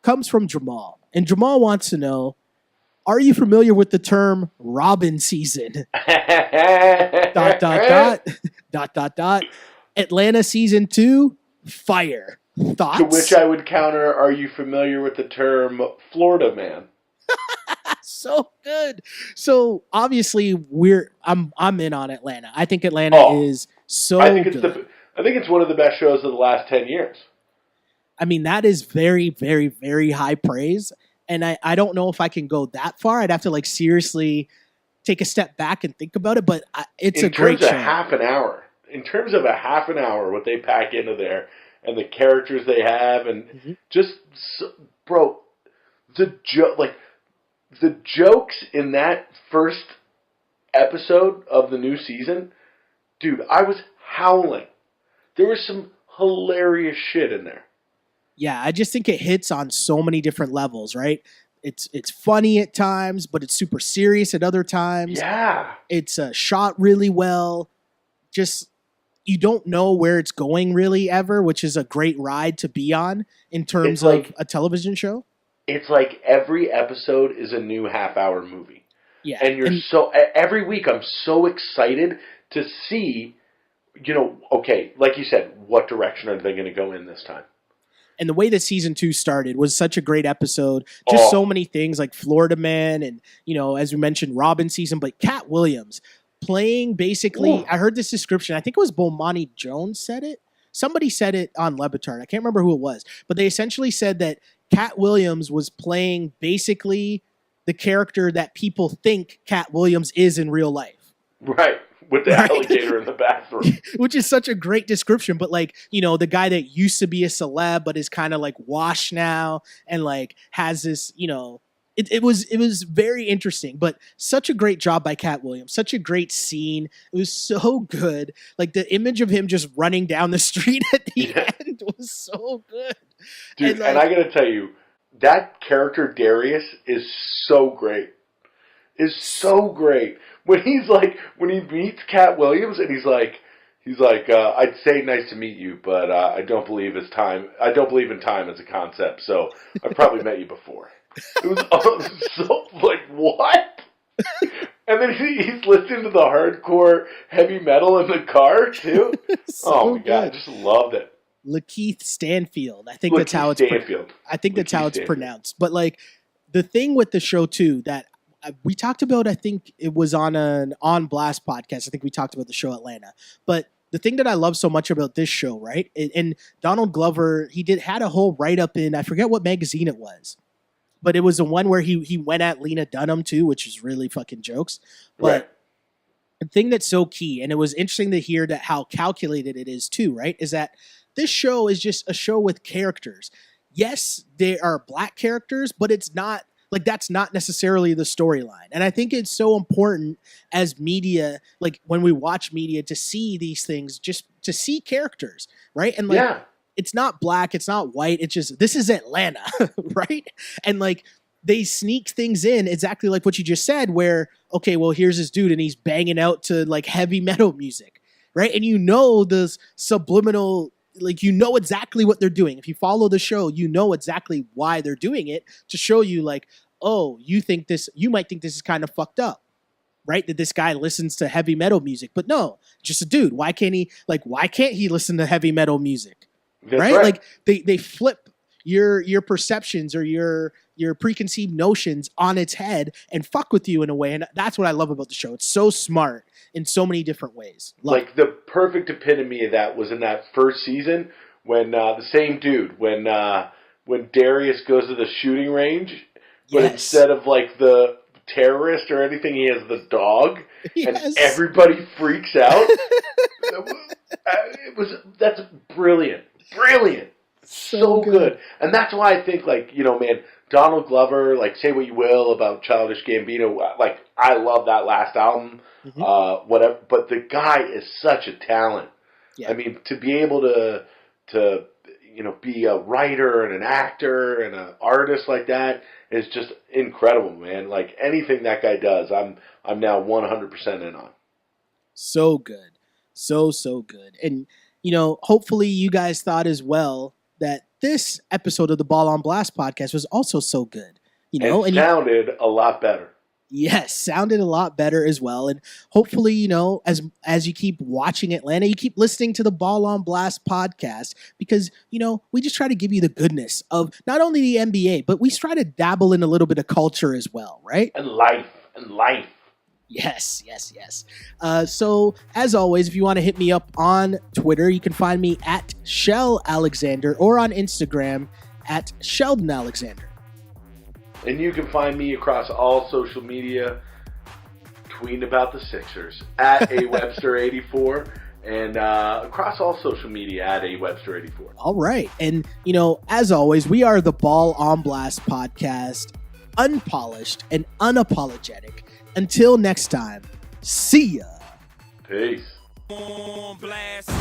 comes from Jamal. And Jamal wants to know, are you familiar with the term Robbin season? ... Atlanta season 2, fire. Thoughts? To which I would counter, are you familiar with the term Florida man? So good. So obviously I'm in on Atlanta. I think Atlanta is so good. I think it's one of the best shows of the last 10 years. I mean, that is very, very, very high praise. And I don't know if I can go that far. I'd have to seriously take a step back and think about it. But it's a great show. In terms of a half an hour, what they pack into there and the characters they have, and bro, the jokes in that first episode of the new season, dude, I was howling. There was some hilarious shit in there. Yeah, I just think it hits on so many different levels, right? It's funny at times, but it's super serious at other times. Yeah. It's shot really well. Just, you don't know where it's going really ever, which is a great ride to be on in terms of a television show. It's like every episode is a new half-hour movie. Yeah. And every week I'm so excited to see, okay, like you said, what direction are they going to go in this time? And the way that season 2 started was such a great episode. Just so many things like Florida Man and, as we mentioned, Robbin season, but Cat Williams playing basically, I heard this description. I think it was Bomani Jones said it. Somebody said it on LeBron. I can't remember who it was, but they essentially said that Cat Williams was playing basically the character that people think Cat Williams is in real life. Right. With the alligator in the bathroom. Which is such a great description. But the guy that used to be a celeb but is kind of washed now and has this, it was very interesting. But such a great job by Cat Williams. Such a great scene. It was so good. The image of him just running down the street at the end was so good. Dude, and I got to tell you, that character Darius is so great. Is so great. When he meets Cat Williams and he's like, I'd say nice to meet you, but I don't believe in time as a concept, so I've probably met you before. It was so what? And then he's listening to the hardcore heavy metal in the car too. Oh my god, I just loved it. Lakeith Stanfield. I think that's how it's pronounced. But the thing with the show too that we talked about, I think it was on an On Blast podcast. I think we talked about the show Atlanta. But the thing that I love so much about this show, right? And Donald Glover, he had a whole write-up in, I forget what magazine it was. But it was the one where he went at Lena Dunham too, which is really fucking jokes. But the thing that's so key, and it was interesting to hear that how calculated it is too, right? Is that this show is just a show with characters. Yes, they are black characters, but it's not that's not necessarily the storyline. And I think it's so important as media, when we watch media, to see these things, just to see characters, right? And it's not black, it's not white, it's just, this is Atlanta, right? And they sneak things in exactly like what you just said, where, okay, well, here's this dude and he's banging out to heavy metal music, right? And this subliminal, exactly what they're doing. If you follow the show, you know exactly why they're doing it, to show you oh, you might think this is kind of fucked up, right? That this guy listens to heavy metal music, but no, just a dude. Why can't he listen to heavy metal music? That's right? They flip your perceptions or your preconceived notions on its head and fuck with you in a way. And that's what I love about the show. It's so smart in so many different ways. The perfect epitome of that was in that first season when the same dude, when Darius goes to the shooting range, but instead of the terrorist or anything. He has the dog, Yes. and everybody freaks out. That's brilliant. So good. And that's why I think, like, you know, man, Donald Glover, like, say what you will about Childish Gambino, like, I love that last album, whatever, but the guy is such a talent. Yeah. I mean, to be able to you know, be a writer and an actor and an artist like that is just incredible, man. Like, anything that guy does, I'm now 100% in on. So good. So good. And, you know, hopefully you guys thought as well that this episode of the Ball on Blast podcast was also so good. You know, and sounded a lot better. Yes, sounded a lot better as well. And hopefully, you know, as you keep watching Atlanta, you keep listening to the Ball on Blast podcast because, you know, we just try to give you the goodness of not only the NBA, but we try to dabble in a little bit of culture as well, right? And life. Yes. So, as always, if you want to hit me up on Twitter, you can find me at Shell Alexander or on Instagram at Sheldon Alexander. And you can find me across all social media tweeting about the Sixers at AWebster84 and across all social media at AWebster84. All right. And, you know, as always, we are the Ball on Blast podcast, unpolished and unapologetic. Until next time, see ya. Peace. On blast.